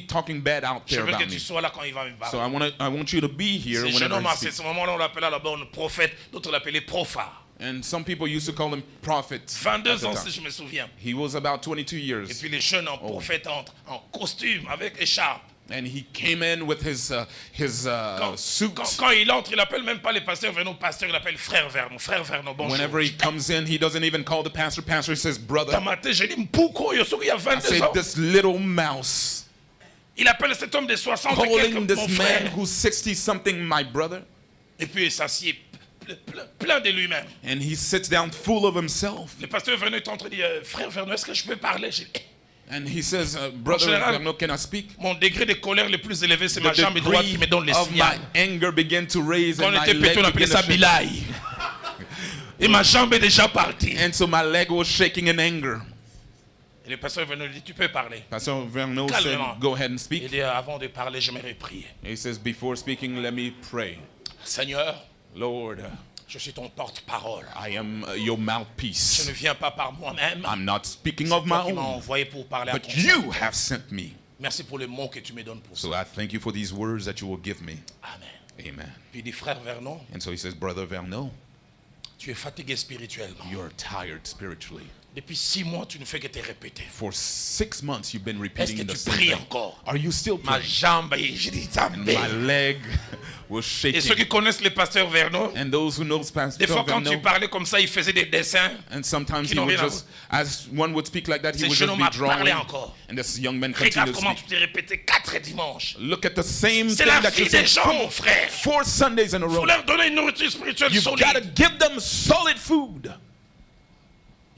talking bad out Je there veux que about tu me. sois là quand il va me So parler. I want you to be here Ce jeune whenever homme, he à speaks. ce moment-là, on l'appelait d'abord un prophète, d'autres l'appelaient prophat. And some people used to call him prophet. at 22 the ans, time. si je me souviens. He was about 22 Et years. puis les jeunes en prophète entrent en costume, avec écharpe. And he came in with his suit. Quand il entre, il appelle même pas les pasteurs Verneau, pasteur, il appelle frère Verneau. Frère Verneau, bonjour. Whenever he comes in, he doesn't even call the pastor. Pastor, he says, brother. Dans ma tête, j'ai dit, Mpouko, il y a I 22 said, ans. this little mouse. Il appelle cet homme de 60 et Calling quelques, this mon man frère. who's 60-something my brother. Et puis il s'assied plein de lui-même. And he sits down full of himself. Le pasteur Verneau est en train de dire, frère Verneau, est-ce que je peux parler? J'ai dit, And he says, brother général, Verneau, can I speak? mon degré de colère le plus élevé, c'est The ma jambe droite qui me donne les degree of signaux. my anger began to raise Quand and on my était leg petit, on appelait began ça to shake. bilaï. Et ma jambe est déjà partie. And so my leg was shaking in anger. Et le pasteur Verneau dit, tu peux parler. Pastor Verneau Calmement. said, go ahead and Il speak. dit, avant de parler, j'aimerais prier. He says, before speaking, let me pray. Seigneur, Lord, je suis ton porte-parole. I am your Je mouthpiece. ne viens pas par moi-même. I'm not speaking C'est of my toi qui m'as own, envoyé pour parler à but ton you serviteur. have sent me. Merci pour les mots que tu me donnes pour ça. So I thank you for these words that you will give me. Amen. Amen. Puis il dit, frère Vernon, And so he says, brother Verneau, tu es fatigué spirituellement. you're tired spiritually. Depuis 6 mois, tu ne fais que te répéter. For 6 months, you've been Est-ce repeating que the tu same pries thing. encore? Are you still Ma praying? jambe, j'ai dit, ça And my leg was Et ceux shaking. qui connaissent le pasteur Vernon, And those who know Pastor des fois quand tu Verneau, parlais comme ça, il faisait des dessins. and sometimes qui he n'ont would rien à just, as one would speak like that, he Ce would jeune just homme be a drawing. parlé encore. And this young man Regarde continues to comment tu speak. t'es répété 4 dimanches. Look at the same C'est thing la that vie you des said gens, mon frère. 4 Sundays in a Il faut row. leur donner une nourriture spirituelle You've got to solide. give them solid food.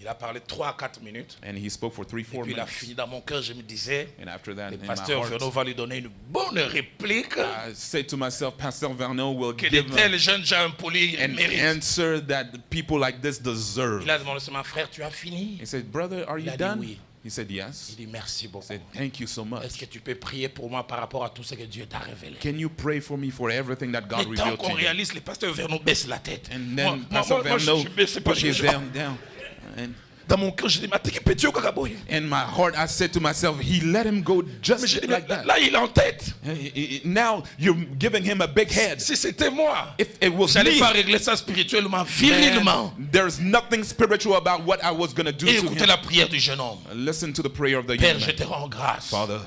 Il a parlé 3 à 4 minutes. And he spoke for 3-4 Puis il a minutes. fini dans mon cœur, je me disais, And after that, le in my pasteur Vernon heart, va lui donner une bonne réplique. I said to myself, Pastor Verneau will Que de give him tels jeunes gens impolis an méritent. answer that people like this deserve. Il a demandé à mon frère, tu as fini? He said, brother, are Il you a dit done? oui. He said, yes. Il dit merci I beaucoup. said, thank you so Est-ce much. que tu peux prier pour moi par rapport à tout ce que Dieu t'a révélé? Can you pray for me for everything that God Et tant revealed qu'on to you? réalise, le pasteur Vernon baisse la tête. And Moi, then Pastor moi, je Verneau suis baissé pas put his down. And Dans mon cœur, je dis, mais t'es que petit au caraboy. in my heart, I said to myself, he let him go Mais just je dis, like mais that. là, il est en tête. Now you're giving him a big head. Si c'était moi, If it was j'allais me, pas régler ça spirituellement, virilement. man, there's nothing spiritual about what I was going to do Et to écoutez him. la prière du jeune homme. Listen to the prayer of the Père, young je man. te rends grâce. Father,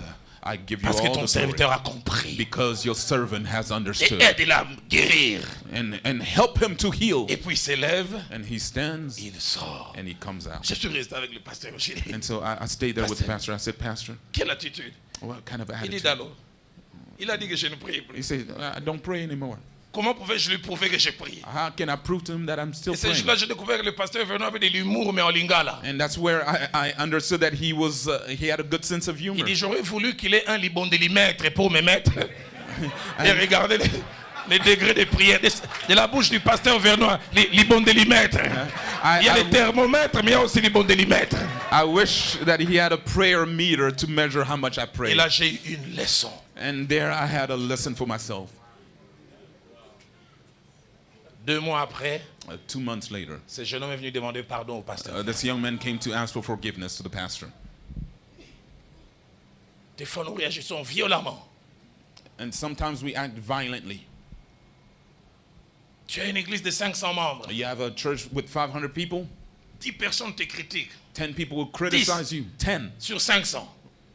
I give you Parce que all ton the glory serviteur a compris. because your servant has Et understood. aide-le à guérir. And help him to heal. Et puis il s'élève, And he stands il sort. and he comes out. Je suis resté avec le pasteur. J'ai dit, And so I stayed there with the Pastor. pastor. I said, Pastor, quelle attitude? what kind of Il dit attitude? d'allô. Il a dit que je ne prie plus. He said, I don't pray anymore. Comment pouvais-je lui prouver que j'ai prié? How can I prove to him that I'm still Et ce praying? jour-là, j'ai découvert que le pasteur Vernon avait de l'humour, mais en lingala. And that's where I understood that he had a good sense of Il humor. dit, j'aurais voulu qu'il ait un libondélimètre pour me mettre et regarder les degrés de prière de la bouche du pasteur Vernon, les libondélimètres. Il y a les thermomètres, mais il y a aussi les libondélimètres. I wish that he had a prayer meter to measure how much I Et prayed. là, j'ai eu une leçon. And there I had a lesson for myself. 2 mois après, 2 months later, ce jeune homme est venu demander pardon au pasteur. this young man came to ask for forgiveness to the pastor. Des fois, nous réagissons violemment. And sometimes we act violently. Tu as une église de 500 membres. You have a church with 500 people, 10 personnes te critiquent 10 people will criticize you. 10 sur 500.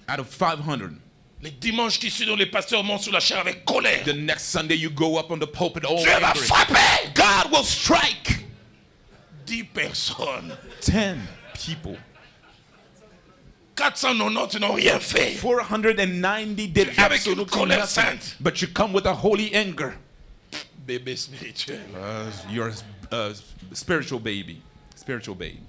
out of 500. Les dimanches qui suivent, les pasteurs montent sur la chair avec colère. The next Sunday you go up on the pulpit all Dieu va angry. frapper. God will strike. 10 personnes. 10 people. 490 n'ont rien fait. 490 did Tu viens avec une absolutely colère nothing. sainte. But you come with a holy anger. Bébé spirituel. You're a spiritual baby. Spiritual babe.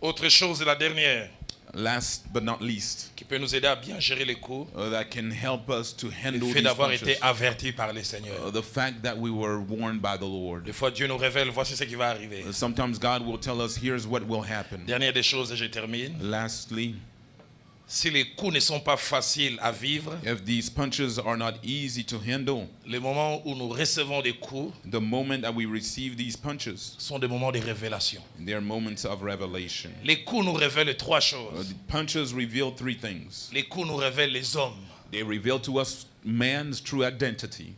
Autre chose, la dernière, Last but not least, qui peut nous aider à bien gérer les coups, that can help us to handle le fait these d'avoir punches. été averti par le Seigneur. The fact that we were warned by the Lord. Des fois, Dieu nous révèle, voici ce qui va arriver. Sometimes God will tell us, here's what will happen. Dernière des choses, et je termine. Lastly, Si les coups ne sont pas faciles à vivre, if these punches are not easy to handle, les moments où nous recevons des coups the moment that we receive these punches, sont des moments de révélation. they are moments of revelation. Les coups nous révèlent 3 The choses. punches reveal 3 things. Les coups nous révèlent les hommes. They reveal to us man's true identity.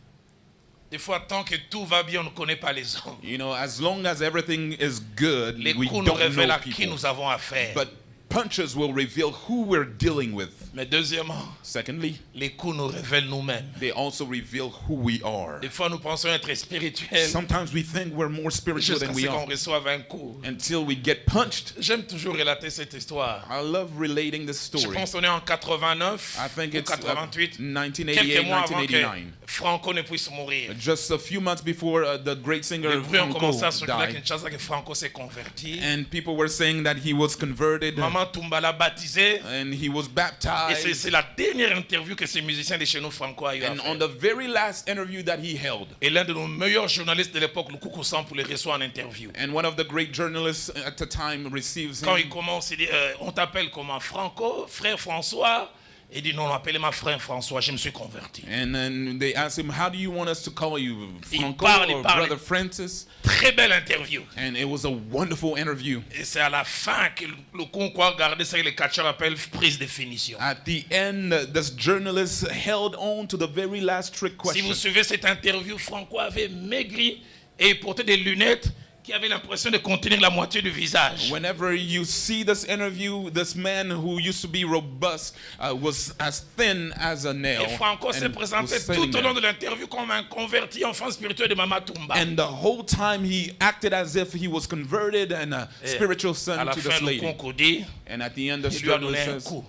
Des fois, tant que tout va bien, on ne connaît pas les hommes. You know, as long as everything is good, Les we coups nous don't révèlent know à qui people. nous avons affaire. But punches will reveal who we're dealing with. Mais deuxièmement, Secondly, les coups nous révèlent nous-mêmes. they also reveal who we are. Des fois, nous pensons être spirituels Sometimes we think we're more spiritual jusqu'à than ce we qu'on are reçoive un coup. until we get punched. J'aime toujours relater cette histoire. I love relating this Je story. pense qu'on est en 89 I think ou it's 88, quelques 1988, mois avant que 1989. Franco ne puisse mourir. Just a few months before the great singer Les bruits ont Franco commencé à circuler à died. Kinshasa que Franco s'est converti. And people were saying that he was converted Maman Toumba l'a baptisé. and he was Et baptized. c'est la dernière interview que ces musiciens de chez nous, Franco, a eu à And faire. on the very last interview that he held, Et l'un de nos meilleurs journalistes de l'époque, le Koukousan, pour les reçoit en interview. and one of the great journalists at the time receives Quand il him, commence, il dit, on t'appelle comment? Franco, frère François? Il dit, non, appelez-moi frère François, je me suis converti. and then they asked him, how do you want us to call you, Franco parle, il or parle. Brother Francis? Très belle interview. And it was a wonderful interview. Et c'est à la fin que le Congo a gardé ça que les catcheurs appellent prise de finition. At the end, this journalist held on to the very last trick Si vous question. suivez cette interview, Franco avait maigri et il portait des lunettes qui avaient l'impression de contenir la moitié du visage. Whenever you see this interview, this man who used to be robust was as thin as a nail. Et Franco s'est and présenté was sitting tout au long there. de l'interview comme un converti enfant spirituel de Mama Toumba. And the whole time he acted as if he was converted and a spiritual À son la to fin, this le lady. Congo dit, And at the end, the il lui a donné journalist un says, coup.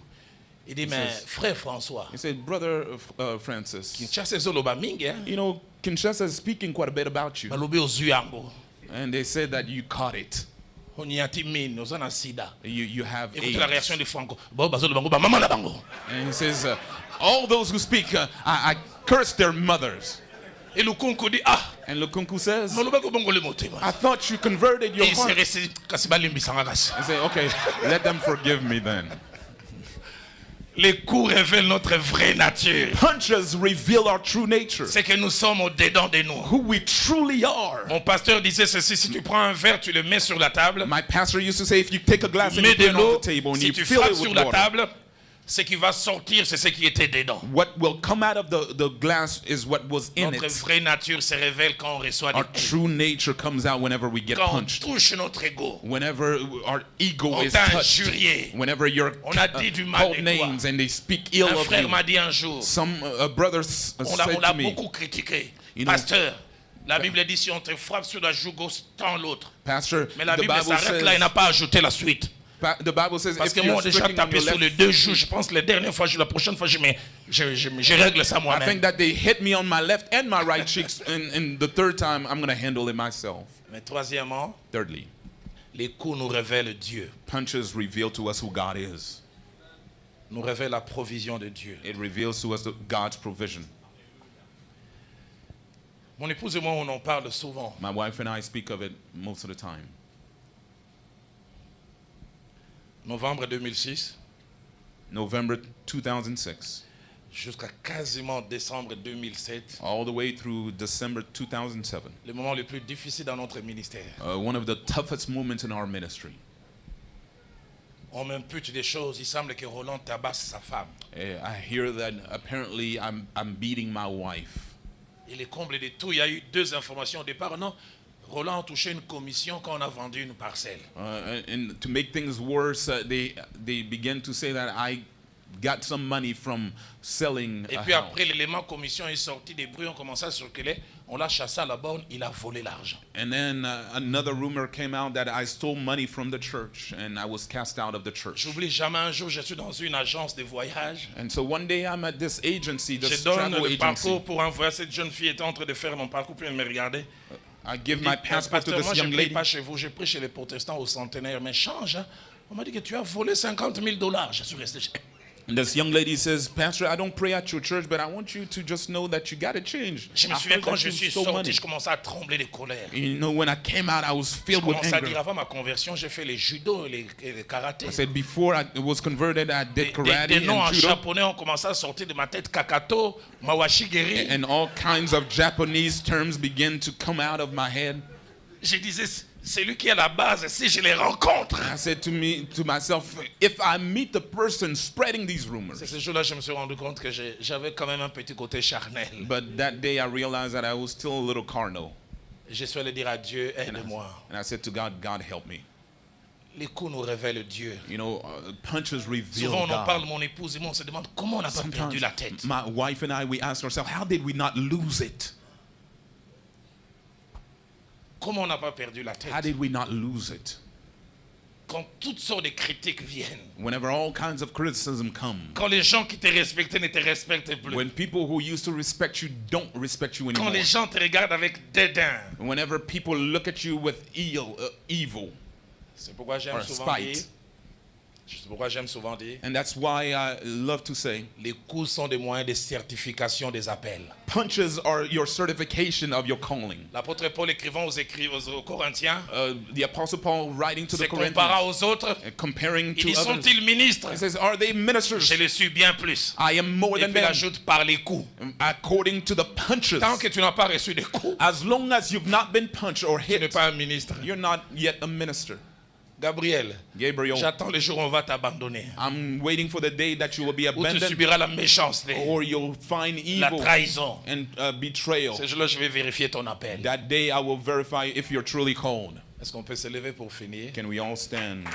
Il dit, mais frère François, he said, Brother Francis, Kinshasa ezoloba mingi, hein? you know, Kinshasa is speaking quite a bit about you. Balobi ozwi yango. And they said that you caught it. Onyati mine, oza na sida. You have Écoutez la réaction AIDS. de Franco. Bo bazoloba ngo ba mama na bango. And he says, all those who speak, I curse their mothers. Et le Congo dit, ah, And Lukunku says, maloba ko bongo le motema. I thought you converted your Et il s'est heart. resté kasi balimbisanga kasi. I say, okay, let them forgive me then. Les coups révèlent notre vraie nature. Punches reveal our true nature, C'est que nous sommes au-dedans de nous. who we truly are. Mon pasteur disait ceci, si tu prends un verre, tu le mets sur la table, My pastor used to say, if you take a glass tu and you mets put de it on l'eau, the table and si you tu fill frappes it sur with la water, table, ce qui va sortir, c'est ce qui était dedans. what will come out of the glass is what was in Notre it. vraie nature se révèle quand on reçoit des Our coups. true nature comes out whenever we get Quand on punched. touche notre ego, Whenever our ego on is t'a touched. injurié. Whenever you're On a dit du mal called de toi. names and they speak ill Un of frère you. m'a dit un jour, Some brothers on said l'a to me, beaucoup critiqué. You know, Pasteur, la Bible dit si on te frappe sur la joue gauche, tends l'autre. Pastor, Mais la the Bible Bible s'arrête là, il n'a says, pas ajouté la suite. The Bible says Parce if que moi, you're déjà stricken on tapé your sur les left deux joues. Je pense que la dernière fois, la prochaine fois, je règle ça I moi-même. think that they hit me on my left and my right cheeks, and the third time I'm going to handle it myself. Mais troisièmement, Thirdly, les coups nous révèlent Dieu. punches reveal to us who God is. Nous révèlent la provision de Dieu. It reveals to us God's provision. Mon épouse et moi, on en parle souvent. My wife and I speak of it most of the time. Novembre 2006 November 2006, jusqu'à quasiment décembre 2007, all the way through December 2007, le moment le plus difficile dans notre ministère. one of the toughest moments in our ministry. On m'impute des choses. Il semble que Roland tabasse sa femme. I hear that apparently I'm beating my wife. Et les combles de tout, il y a eu deux informations au départ. Non, Roland a touché une commission quand on a vendu une parcelle. And to make things worse, they began to say that I got some money from selling Et a puis house. après, l'élément commission est sorti, des bruits ont commencé à circuler. On l'a chassé à la borne, il a volé l'argent. And then another rumor came out that I stole money from the church and I was cast out of the church. J'oublie jamais un jour, je suis dans une agence de voyage. And so one day I'm at this agency, Je this donne travel le agency. parcours pour envoyer cette jeune fille était en train de faire mon parcours, puis elle me regardait. I give Elle my dit, passport to pasteur, moi this je ne young prie lady. pas chez vous, je prie chez les protestants au centenaire, mais change. Hein. On m'a dit que tu as volé $50,000. Je suis resté chez... And this young lady says, Pastor, I don't pray at your church, but I want you to just know that you got to change. Je me I souviens heard quand that je you suis stole sorti, money. je commençais à trembler de colère. You know, when I came out, I was Je filled with commençais à anger. dire, avant ma conversion, j'ai fait les judo et les karatés. I said, before I was converted, I did karate Des noms en and judo. japonais ont commencé à sortir de ma tête. Kakato, Mawashigiri. And all kinds of Japanese terms began to come out of my head. Je disais, c'est lui qui est à la base, si je les rencontre. I said to myself, if I meet the person spreading these rumors. C'est ce jour-là que je me suis rendu compte que j'avais quand même un petit côté charnel. But that day I realized that I was still a little carnal. Je suis allé dire à Dieu, aide-moi. And I said to God, God help me. Les coups nous révèlent Dieu. You know, punches reveal Souvent on en God. parle, mon épouse et moi, on se demande comment on n'a pas perdu Sometimes la tête. my wife and I, we ask ourselves, how did we not lose it? Comment on n'a pas perdu la How tête? did we not lose it? Quand toutes sortes de critiques viennent, Whenever all kinds of criticism come, quand les gens qui te respectaient ne te respectent plus, when people who used to respect you don't respect you quand anymore, les gens te regardent avec dédain. whenever people look at you with evil C'est pourquoi j'aime or souvent dire, spite. c'est pourquoi j'aime souvent dire, And that's why I love to say, les coups sont des moyens de certification des appels. punches are your certification of your calling. L'apôtre Paul écrivant aux Corinthiens, The Apostle Paul writing to the se compara Corinthians, aux autres, comparing il to dit, others, sont-ils ministres? he says, are they ministers? Je le suis bien plus. I am more Et than puis il them. ajoute par les coups. According to the punches. Tant que tu n'as pas reçu de coups, As long as you've not been punched or tu n'es hit, pas un ministre. you're not yet a minister. Gabriel, Gabriel, j'attends le jour où on va t'abandonner. I'm waiting for the day that you will be Où tu abandoned subiras la méchanceté, or you'll find la evil trahison. and betrayal. Ce jour-là, je vais vérifier ton appel. That day I will verify if you're truly called. Est-ce qu'on peut se lever pour finir? Can we all stand?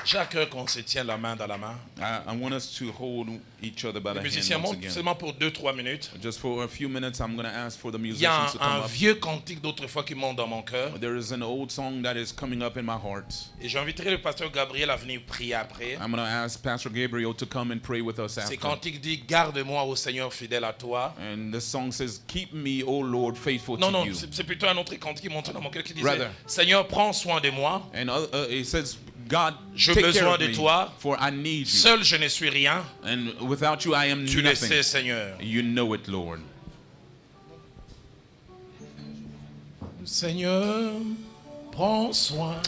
Chaque heure qu'on se tient la main dans la main. I want us to hold each other by the Les hand musiciens once montent again. seulement pour 2-3 minutes. Just for a few minutes, I'm going to ask for the Il y a musicians to come un up. vieux cantique d'autrefois qui monte dans mon cœur. There is an old song that is coming up in my heart. Et j'inviterai le pasteur Gabriel à venir prier après. I'm going to ask Pastor Gabriel to come and pray with us Ce after. cantique dit, garde-moi au Seigneur fidèle à toi. And the song says, keep me, O Lord, faithful Non, to non, you. c'est plutôt un autre cantique qui monte dans mon cœur qui disait, Rather. Seigneur, prends soin de moi. And it says, God, J'ai take care besoin of de me, toi. for I need you. Seul, je ne suis rien. And without you, I am Tu le nothing. sais, Seigneur. You know it, Lord. Seigneur, prends soin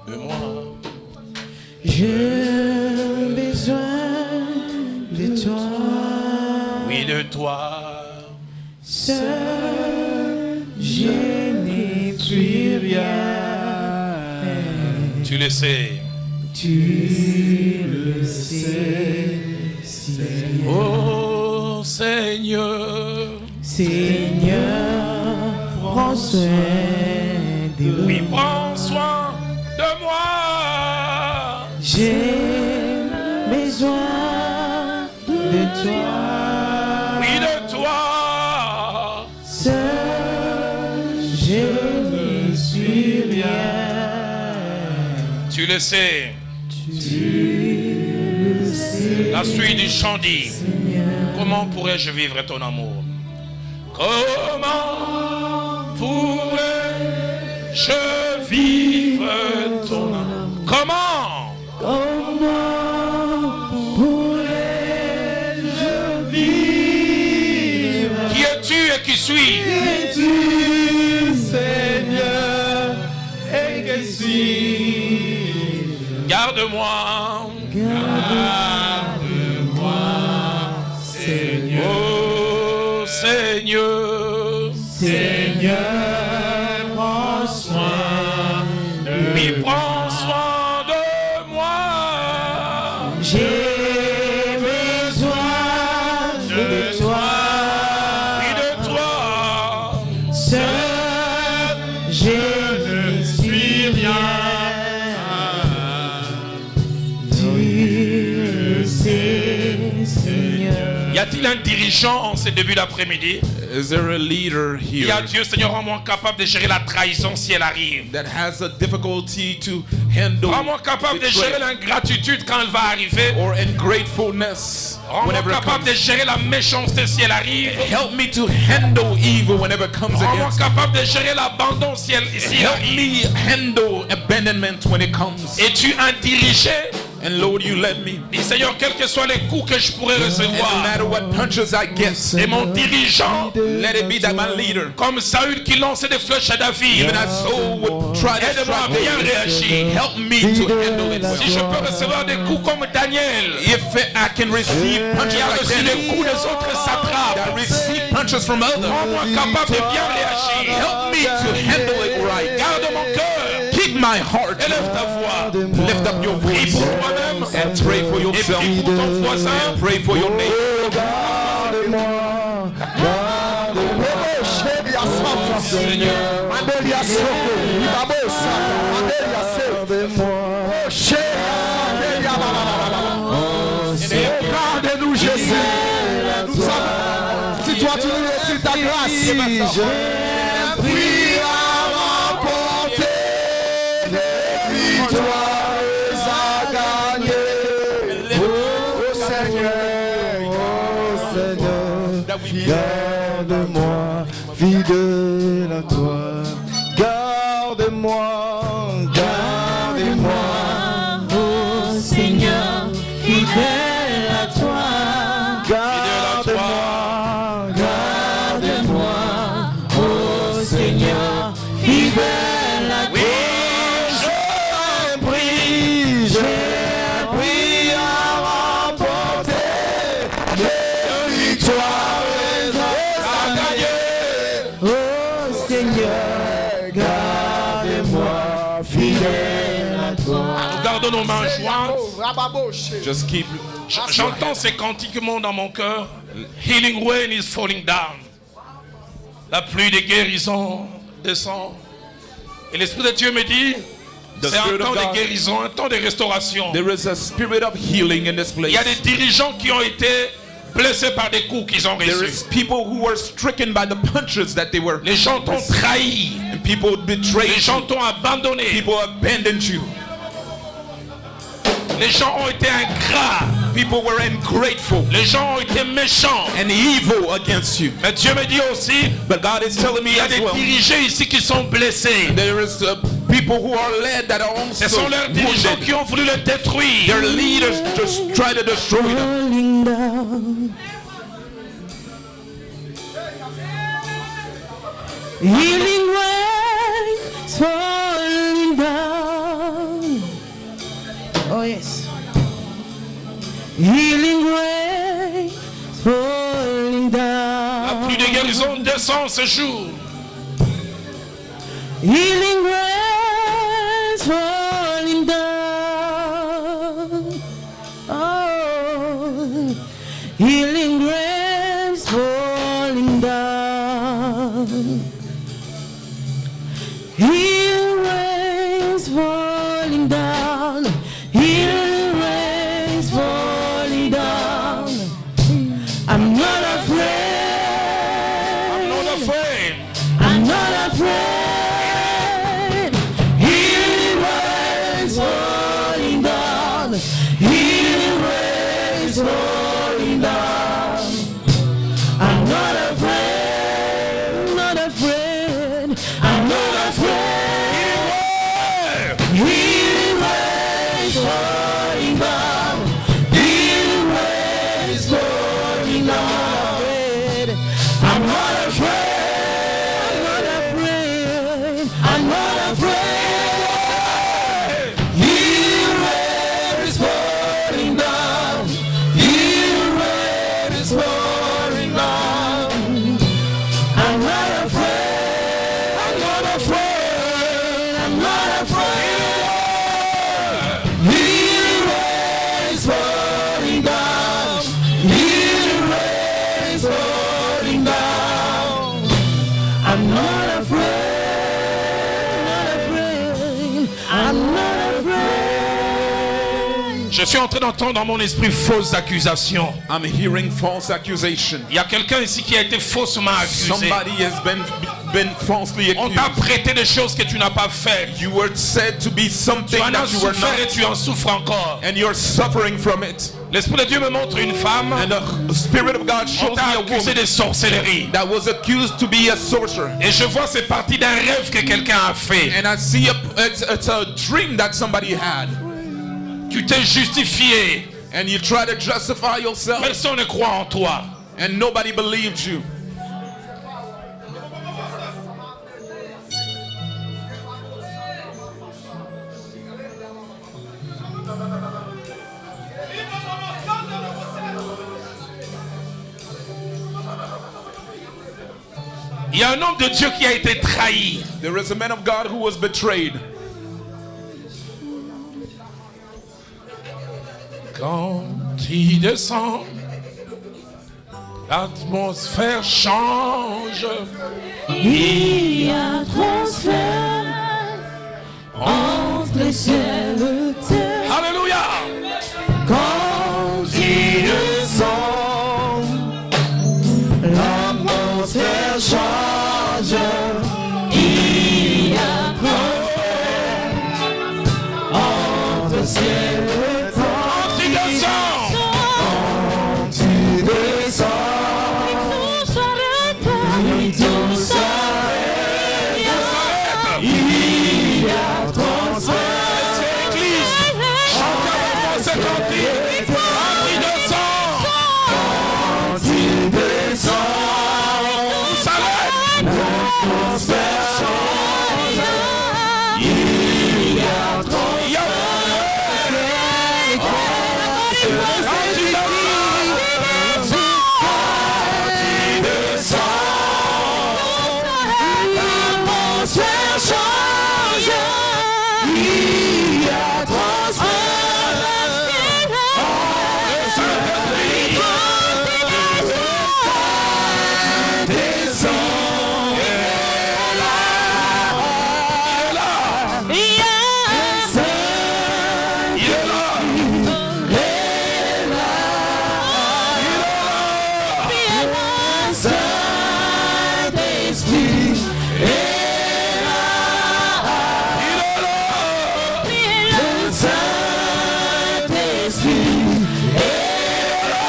de moi. J'ai besoin de toi. Oui, de toi. Seul, je n'ai plus rien. Tu le sais. Tu le sais, Seigneur. Oh Seigneur. Seigneur, prends soin de Oui, moi. prends soin de moi. J'ai besoin de toi. Oui, de toi. Seul, Tu le sais. La suite du chant dit, comment pourrais-je vivre ton amour? Comment pourrais-je vivre ton amour? Comment? Comment pourrais-je vivre? Qui es-tu et qui suis? Qui es-tu, Seigneur, et que suis-je? Garde-moi. Garde-moi, Seigneur. Oh Seigneur. Seigneur, prends soin de Oui, prends soin de moi. J'ai besoin de toi. Oui, de toi. Seul, je ne suis rien. Tu le sais, Seigneur. Y a-t-il un dirigeant en ce début d'après-midi? Is there a leader Il y a here Dieu, Seigneur, rends-moi capable de gérer la trahison si elle arrive. that has a difficulty to handle Rends-moi capable de gérer betrayal l'ingratitude quand elle va arriver. or ungratefulness Rends-moi whenever it capable comes? de gérer la méchanceté si elle arrive. Help me to handle evil whenever it comes Rends-moi against me. capable de gérer l'abandon si elle Help arrive. me handle abandonment when it comes. Es-tu un dirigé? And Lord, you let me. Dis Seigneur, quels que soient les coups que je pourrais And no recevoir, matter what punches I get, et mon dirigeant, let it be that my leader, comme Saül qui lançait des flèches à David, even as Saul would try to aide-moi à strike bien David, réagir. help me to handle it Si je well. peux recevoir des coups comme Daniel, If I can receive punches qui a like reçu les that, coups des autres I satrapes, receive punches from others. rends-moi capable de bien réagir. Help me to handle it right. Garde mon cœur, Keep my heart. élève ta voix, Lift up your prie voice pour toi-même, and pray for et yourself. prie pour ton voisin. And pray for your neighbor. Garde-moi, garde-moi, Seigneur, garde-nous, Jésus. Nous savons, si toi tu nous retires ta grâce, j'ai appris à remporter les victoires à gagner. Oh Seigneur, garde-moi, fidèle à toi. Garde-moi, garde-moi, oh Seigneur, fidèle à toi. Garde-moi, garde-moi, oh Seigneur, fidèle à toi. J'ai appris à remporter les victoires à gagner. Oh Seigneur, garde-moi, fidèle à toi. nous gardons nos mains jointes. Just keep. J'entends ces cantiquements dans mon cœur. Healing rain is falling down. La pluie de guérison descend. Et l'Esprit de Dieu me dit, The c'est un Spirit of temps de God. guérison, un temps de restauration. There is a spirit of healing in this Il y a des place. dirigeants qui ont été blessés par des coups qu'ils ont There reçus. is people who were stricken by the punches that they were. Les gens t'ont trahi. And people betrayed Les gens you. t'ont abandonné. People abandoned you. Les gens ont été ingrats. People were ungrateful Les gens ont été méchants. and evil against you. Mais Dieu me dit aussi, But God is telling me il y a as des well. dirigés ici qui sont blessés. There is people who are led that are Ce also sont leurs dirigeants wounded. qui ont voulu le détruire. Their leaders just try to destroy them. Falling down. Healing rain is falling down. Oh yes. Healing rain is falling La down. pluie de guérison descend ce jour. Healing rain is falling down. Oh, healing rain is falling down. Healing rain is falling down. Healing rain is falling down. I'm not afraid. I'm not afraid. I'm not afraid. Healing rain is falling is falling down. I'm not afraid, not afraid, I'm not afraid. Healing rain is falling down. Healing rain is falling down. I'm not afraid, I'm not afraid, I'm not afraid. Healing rain is falling down. Healing rain is falling down. I'm not afraid, I'm not afraid, I'm not afraid. Healing rain is falling down. Healing rain is falling down. I'm not afraid, not afraid, I'm not afraid. Je suis en train d'entendre dans mon esprit fausses accusations. I'm hearing false accusation. Il y a quelqu'un ici qui a été faussement accusé. Somebody has been falsely On t'a accused. prêté des choses que tu n'as pas faites. You were said to be Tu something en as that you were souffert et not, tu en souffres encore. and you're suffering from it. L'Esprit de Dieu me montre une femme. And the Spirit of God On shows t'a me a accusé woman de sorcellerie. that was accused to be a sorcerer. Et je vois c'est parti d'un rêve que quelqu'un a fait. And I see it's a dream that somebody had. Tu t'es justifié. And you try to justify yourself, Personne ne croit en toi. and nobody believed you. Il y a un homme de Dieu qui a été trahi. There is a man of God who was betrayed. Quand il descend, l'atmosphère change. Il y a transfert entre les ciels et terre. Alléluia. Quand il descend, l'atmosphère change. Il y a transfert entre les ciels et terre. Quand il descend, Quand il descend, tout s'arrête. Il y a transfert. c'est l'église. Chacun prend ses cantiques. Quand il descend, Quand il descend, tout s'arrête. l'atmosphère change. Il y a Il y a l'atmosphère change. Il y a il est là. Saint-Esprit est là. Le Saint-Esprit est là.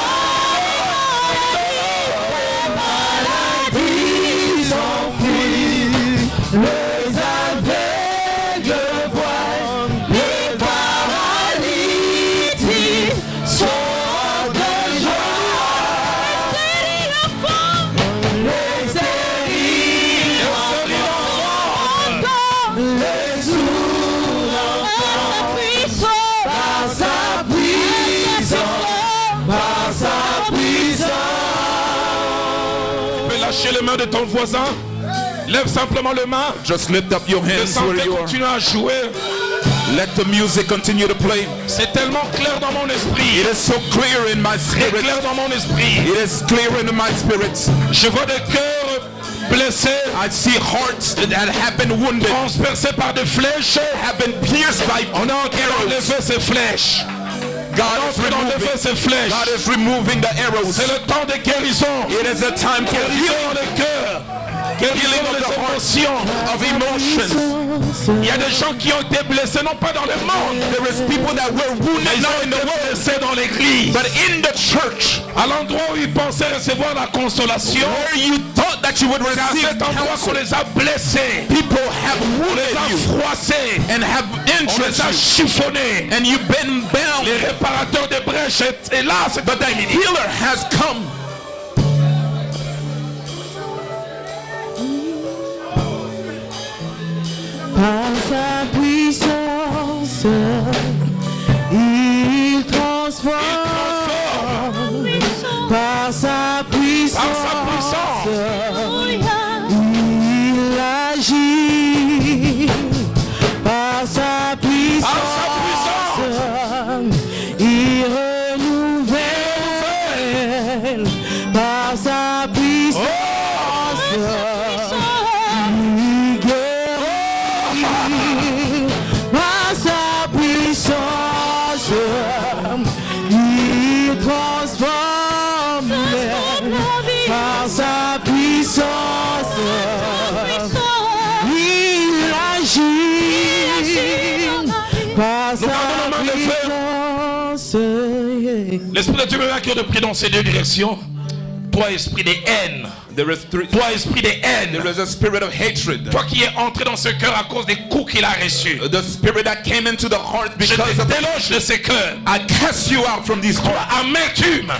Les maladies s'enfuient, les aveugles voient, les paralytiques sont de joie. Les stérile entendent, les sourds entendent, par sa puissance, par sa puissance. Tu peux lâcher les mains de ton voisin. Lève simplement les mains. Just lift up your Le hands where santé you are. continue à jouer. Let the music continue to play. C'est tellement clair dans mon esprit. It is so clear in my Très spirit. clair dans mon esprit. It is clear in my spirit. Je vois des cœurs blessés, I see hearts that have been wounded, transpercés par des flèches. have been pierced by On est en train arrows. d'enlever ces flèches. God On est en is train d'enlever removing. ces flèches. God is removing the arrows. C'est le temps de guérison. It is a time for Guérison healing. dans le cœur. healing of the hearts, of emotions. Il y a des gens qui ont été blessés, non pas dans le monde. There is people that were wounded not in the world, Blessés dans l'église. but in the church. À l'endroit où ils pensaient recevoir la consolation. Where you thought that you would C'est à receive cet endroit qu'on counsel. les a blessés. People have On les wounded a you froissés. and have On injured les a you. chiffonnés. And you've been bound. Les réparateurs de brèches est là. C'est But the healer has come. Par sa puissance, il transforme. Par sa puissance, il agit. Par sa puissance, il renouvelle. Par sa puissance, il guérit. Par sa puissance, il transforme. Par sa puissance, il agit. Par sa puissance. L'Esprit de Dieu me met à cœur de prier dans ces deux directions. Toi, esprit de haine. There is Toi, esprit de haine. there is a spirit of hatred. Toi qui es entré dans ce cœur à cause des coups qu'il a reçus. The spirit that came into the heart Je because te of déloge de ces cœurs. I cast you out from these Toi, hearts. amertume.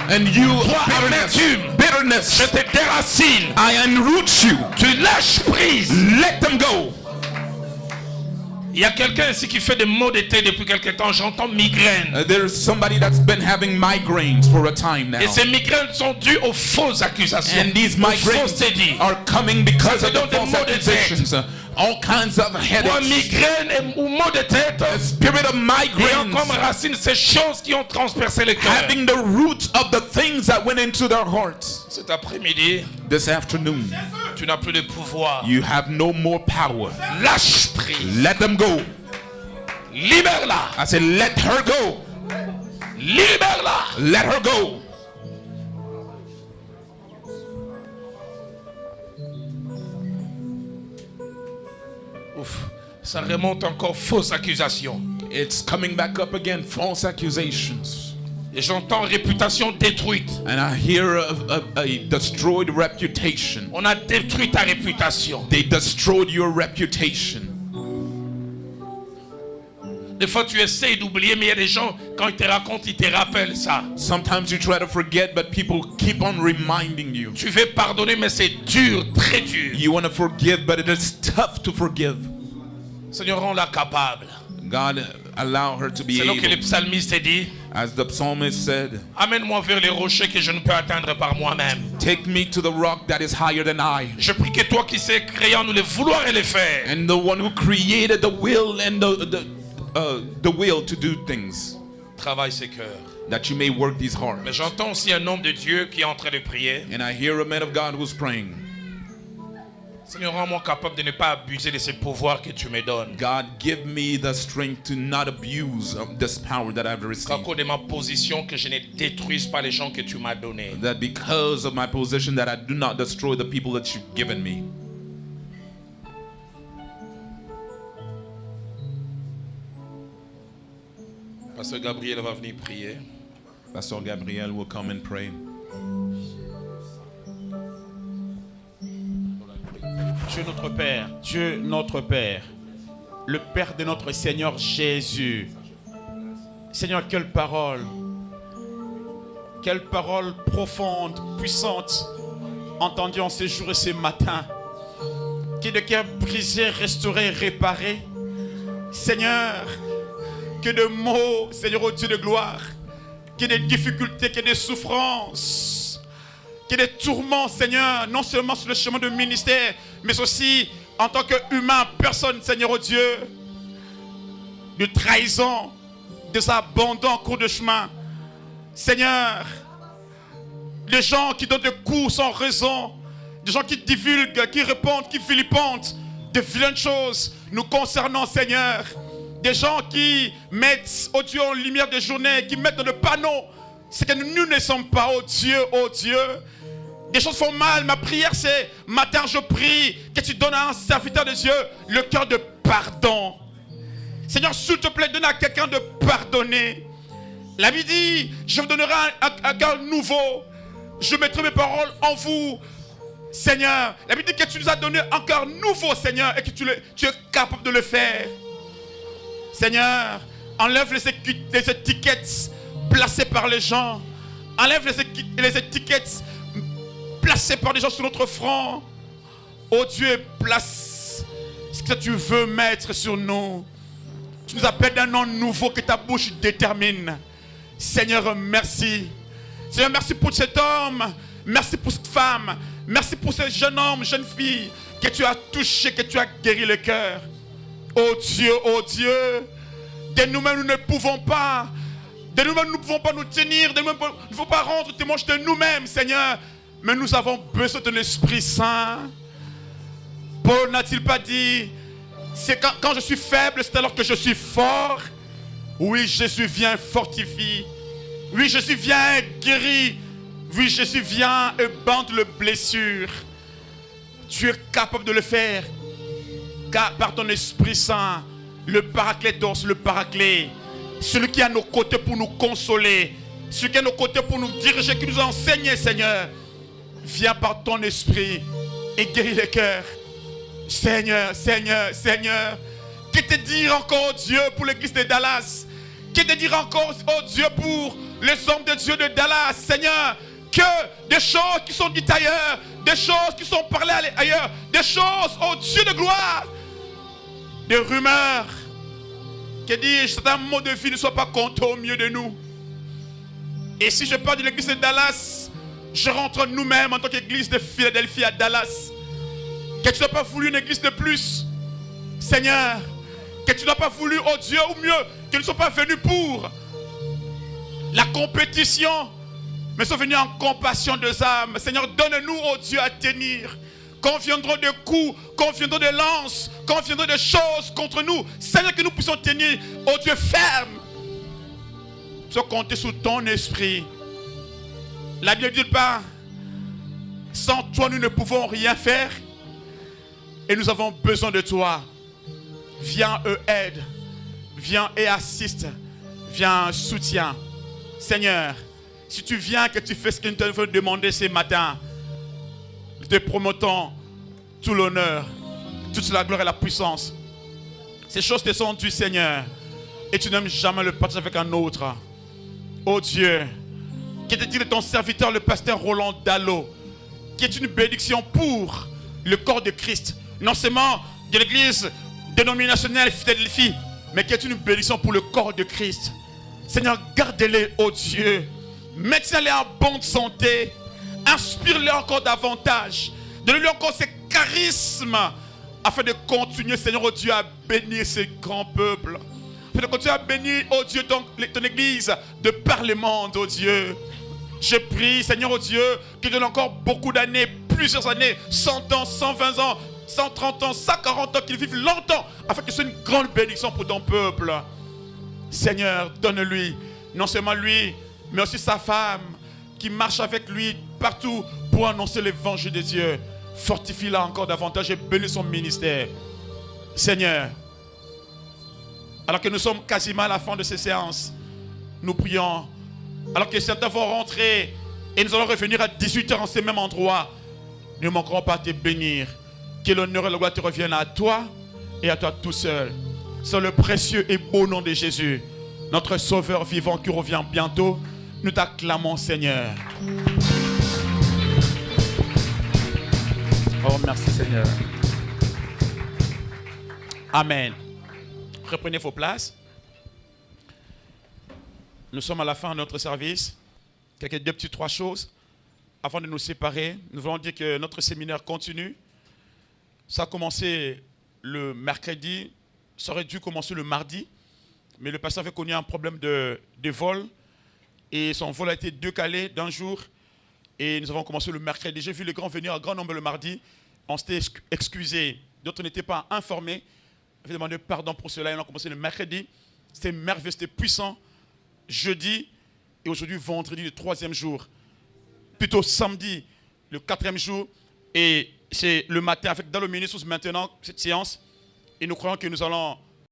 And you Toi, bitterness, amertume. Je bitterness. te déracine. I unroot you. Tu lâches prise. Let them go. Il y a quelqu'un ici qui fait des maux de tête depuis quelque temps. J'entends migraine. There's somebody that's been having migraines for a time now. Et ces migraines sont dues aux fausses accusations. And these aux fausses migraines dits. are coming because Ça of te the donne des false maux de accusations. All kinds of Toi, headaches. migraine ou maux de tête. The spirit of Ayant migraines comme racine ces choses qui ont transpercé le cœur. having the root of the things that went into their hearts. Cet après-midi, This afternoon, tu n'as plus de pouvoir. you have no more power. Lâche prise. Let them go. Libère-la. I said, let her go. Libère-la. Let her go. Ouf. Ça remonte encore, fausse accusation. It's coming back up again, false accusations. Et j'entends réputation détruite. And I hear a destroyed reputation. On a détruit ta réputation. They destroyed your reputation. Des fois, tu essayes d'oublier, mais il y a des gens, quand ils te racontent, ils te rappellent ça. Sometimes you try to forget, but people keep on reminding you. Tu veux pardonner, mais c'est dur, très dur. You want to forgive, but it is tough to forgive. Seigneur, rends-la capable. God, allow her to be C'est là que le able. psalmiste dit, As the psalmist said, amène-moi vers les rochers que je ne peux atteindre par moi-même. take me to the rock that is higher than I. Je prie que toi qui sais créer en nous les vouloir et les faire, And the one who created the will and the will to do things, travaille ces cœurs. that you may work these hearts. Mais j'entends aussi un homme de Dieu qui est en train de prier. And I hear a man of God who's praying. Seigneur, rends-moi capable de ne pas abuser de ces pouvoirs que tu me donnes. God, give me the strength to not abuse this power that I've Qu'à received. cause de ma position, que je ne détruise pas les gens que tu m'as donnés. That because of my position, that I do not destroy the people that you've given me. Pasteur Gabriel va venir prier. Pastor Gabriel will come and pray. Dieu notre Père, Dieu notre Père, le Père de notre Seigneur Jésus. Seigneur, quelle parole profonde, puissante, entendue en ces jours et ces matins. Qui de cœur brisé, restauré, réparé. Seigneur, que de mots, Seigneur, au Dieu de gloire, que des difficultés, que des souffrances, que des tourments, Seigneur, non seulement sur le chemin de ministère, mais aussi en tant qu'humain, personne, Seigneur, au Dieu, de trahison, de abandon en cours de chemin. Seigneur, des gens qui donnent des coups sans raison, des gens qui divulguent, qui répondent, qui vilipendent de vilaines choses nous concernant, Seigneur. Des gens qui mettent, oh Dieu, en lumière des journées, qui mettent dans le panneau, c'est que nous ne sommes pas, oh Dieu, oh Dieu. Des choses font mal. Ma prière, c'est, matin, je prie que tu donnes à un serviteur de Dieu le cœur de pardon. Seigneur, s'il te plaît, donne à quelqu'un de pardonner. La Bible dit, je vous donnerai un cœur nouveau. Je mettrai mes paroles en vous. Seigneur, la Bible dit que tu nous as donné un cœur nouveau, Seigneur, et que tu es capable de le faire. Seigneur, enlève les étiquettes placées par les gens. Enlève les étiquettes placées par les gens sur notre front. Oh Dieu, place ce que tu veux mettre sur nous. Tu nous appelles d'un nom nouveau que ta bouche détermine. Seigneur, merci. Seigneur, merci pour cet homme. Merci pour cette femme. Merci pour ce jeune homme, jeune fille que tu as touché, que tu as guéri le cœur. Oh Dieu, de nous-mêmes nous ne pouvons pas. De nous-mêmes nous ne pouvons pas nous tenir. De nous-mêmes nous ne pouvons pas rendre témoignage de nous-mêmes, Seigneur. Mais nous avons besoin de l'Esprit Saint. Paul n'a-t-il pas dit, c'est quand je suis faible, c'est alors que je suis fort. Oui, Jésus vient fortifie. Oui, Jésus vient guérir. Oui, Jésus vient et bande les blessures. Tu es capable de le faire. Car par ton Esprit Saint, le Paraclétos, le Paraclet, celui qui est à nos côtés pour nous consoler, celui qui est à nos côtés pour nous diriger, qui nous enseigne, Seigneur, viens par ton Esprit et guéris les cœurs. Seigneur, Seigneur, Seigneur, que te dire encore, Dieu, pour l'église de Dallas? Que te dire encore, oh Dieu, pour les hommes de Dieu de Dallas, Seigneur? Que des choses qui sont dites ailleurs, des choses qui sont parlées ailleurs, des choses, oh Dieu de gloire, des rumeurs, que dis-je, certains mots de vie ne soient pas comptés au milieu de nous. Et si je parle de l'église de Dallas, je rentre nous-mêmes en tant qu'église de Philadelphie à Dallas. Que tu n'as pas voulu une église de plus, Seigneur. Que tu n'as pas voulu, oh Dieu, ou mieux, que nous ne sommes pas venus pour la compétition, mais sont venus en compassion des âmes. Seigneur, donne-nous, oh Dieu, à tenir. Quand viendront de coups, quand viendront de lances, quand viendront de choses contre nous, Seigneur, que nous puissions tenir, oh Dieu, ferme. Nous sommes comptés sous ton esprit. La Bible dit pas, sans toi nous ne pouvons rien faire. Et nous avons besoin de toi. Viens et aide. Viens et assiste. Viens soutiens. Seigneur, si tu viens, que tu fais ce que nous t'avons demandé ce matin, nous te promettons tout l'honneur, toute la gloire et la puissance. Ces choses te sont dues, Seigneur. Et tu n'aimes jamais le partager avec un autre. Oh Dieu, que te dit de ton serviteur, le pasteur Roland Dallot, qui est une bénédiction pour le corps de Christ. Non seulement de l'église dénominationnelle Philadelphie, mais qui est une bénédiction pour le corps de Christ. Seigneur, garde-les, oh Dieu. Maintiens-les en bonne santé. Inspire-les encore davantage. Donne-lui encore ces charismes afin de continuer, Seigneur, oh Dieu, à bénir ce grand peuple. Afin de continuer à bénir, oh Dieu, ton église de par le monde, oh Dieu. Je prie, Seigneur, oh Dieu, qu'il donne encore beaucoup d'années, plusieurs années, 100 ans, 120 ans, 130 ans, 140 ans, qu'il vive longtemps, afin que ce soit une grande bénédiction pour ton peuple. Seigneur, donne-lui, non seulement lui, mais aussi sa femme, qui marche avec lui partout pour annoncer l'évangile de Dieu. Fortifie-la encore davantage et bénis son ministère. Seigneur, alors que nous sommes quasiment à la fin de ces séances, nous prions, alors que certains vont rentrer et nous allons revenir à 18h en ce même endroit, nous ne manquerons pas à te bénir. Que l'honneur et la gloire te reviennent à toi et à toi tout seul. Sur le précieux et beau nom de Jésus, notre Sauveur vivant qui revient bientôt, nous t'acclamons, Seigneur. Oh, merci, Seigneur. Amen. Reprenez vos places. Nous sommes à la fin de notre service. Deux petites trois choses. Avant de nous séparer, nous voulons dire que notre séminaire continue. Ça a commencé le mercredi, ça aurait dû commencer le mardi, mais le pasteur avait connu un problème de vol et son vol a été décalé d'un jour et nous avons commencé le mercredi. J'ai vu les grands venir en grand nombre le mardi, on s'était excusé, d'autres n'étaient pas informés, on avait demandé pardon pour cela et on a commencé le mercredi. C'était merveilleux, c'était puissant. Jeudi et aujourd'hui vendredi, le troisième jour. Plutôt samedi, le 4e jour. Et c'est le matin, avec dans le ministre maintenant, cette séance. Et nous croyons que nous allons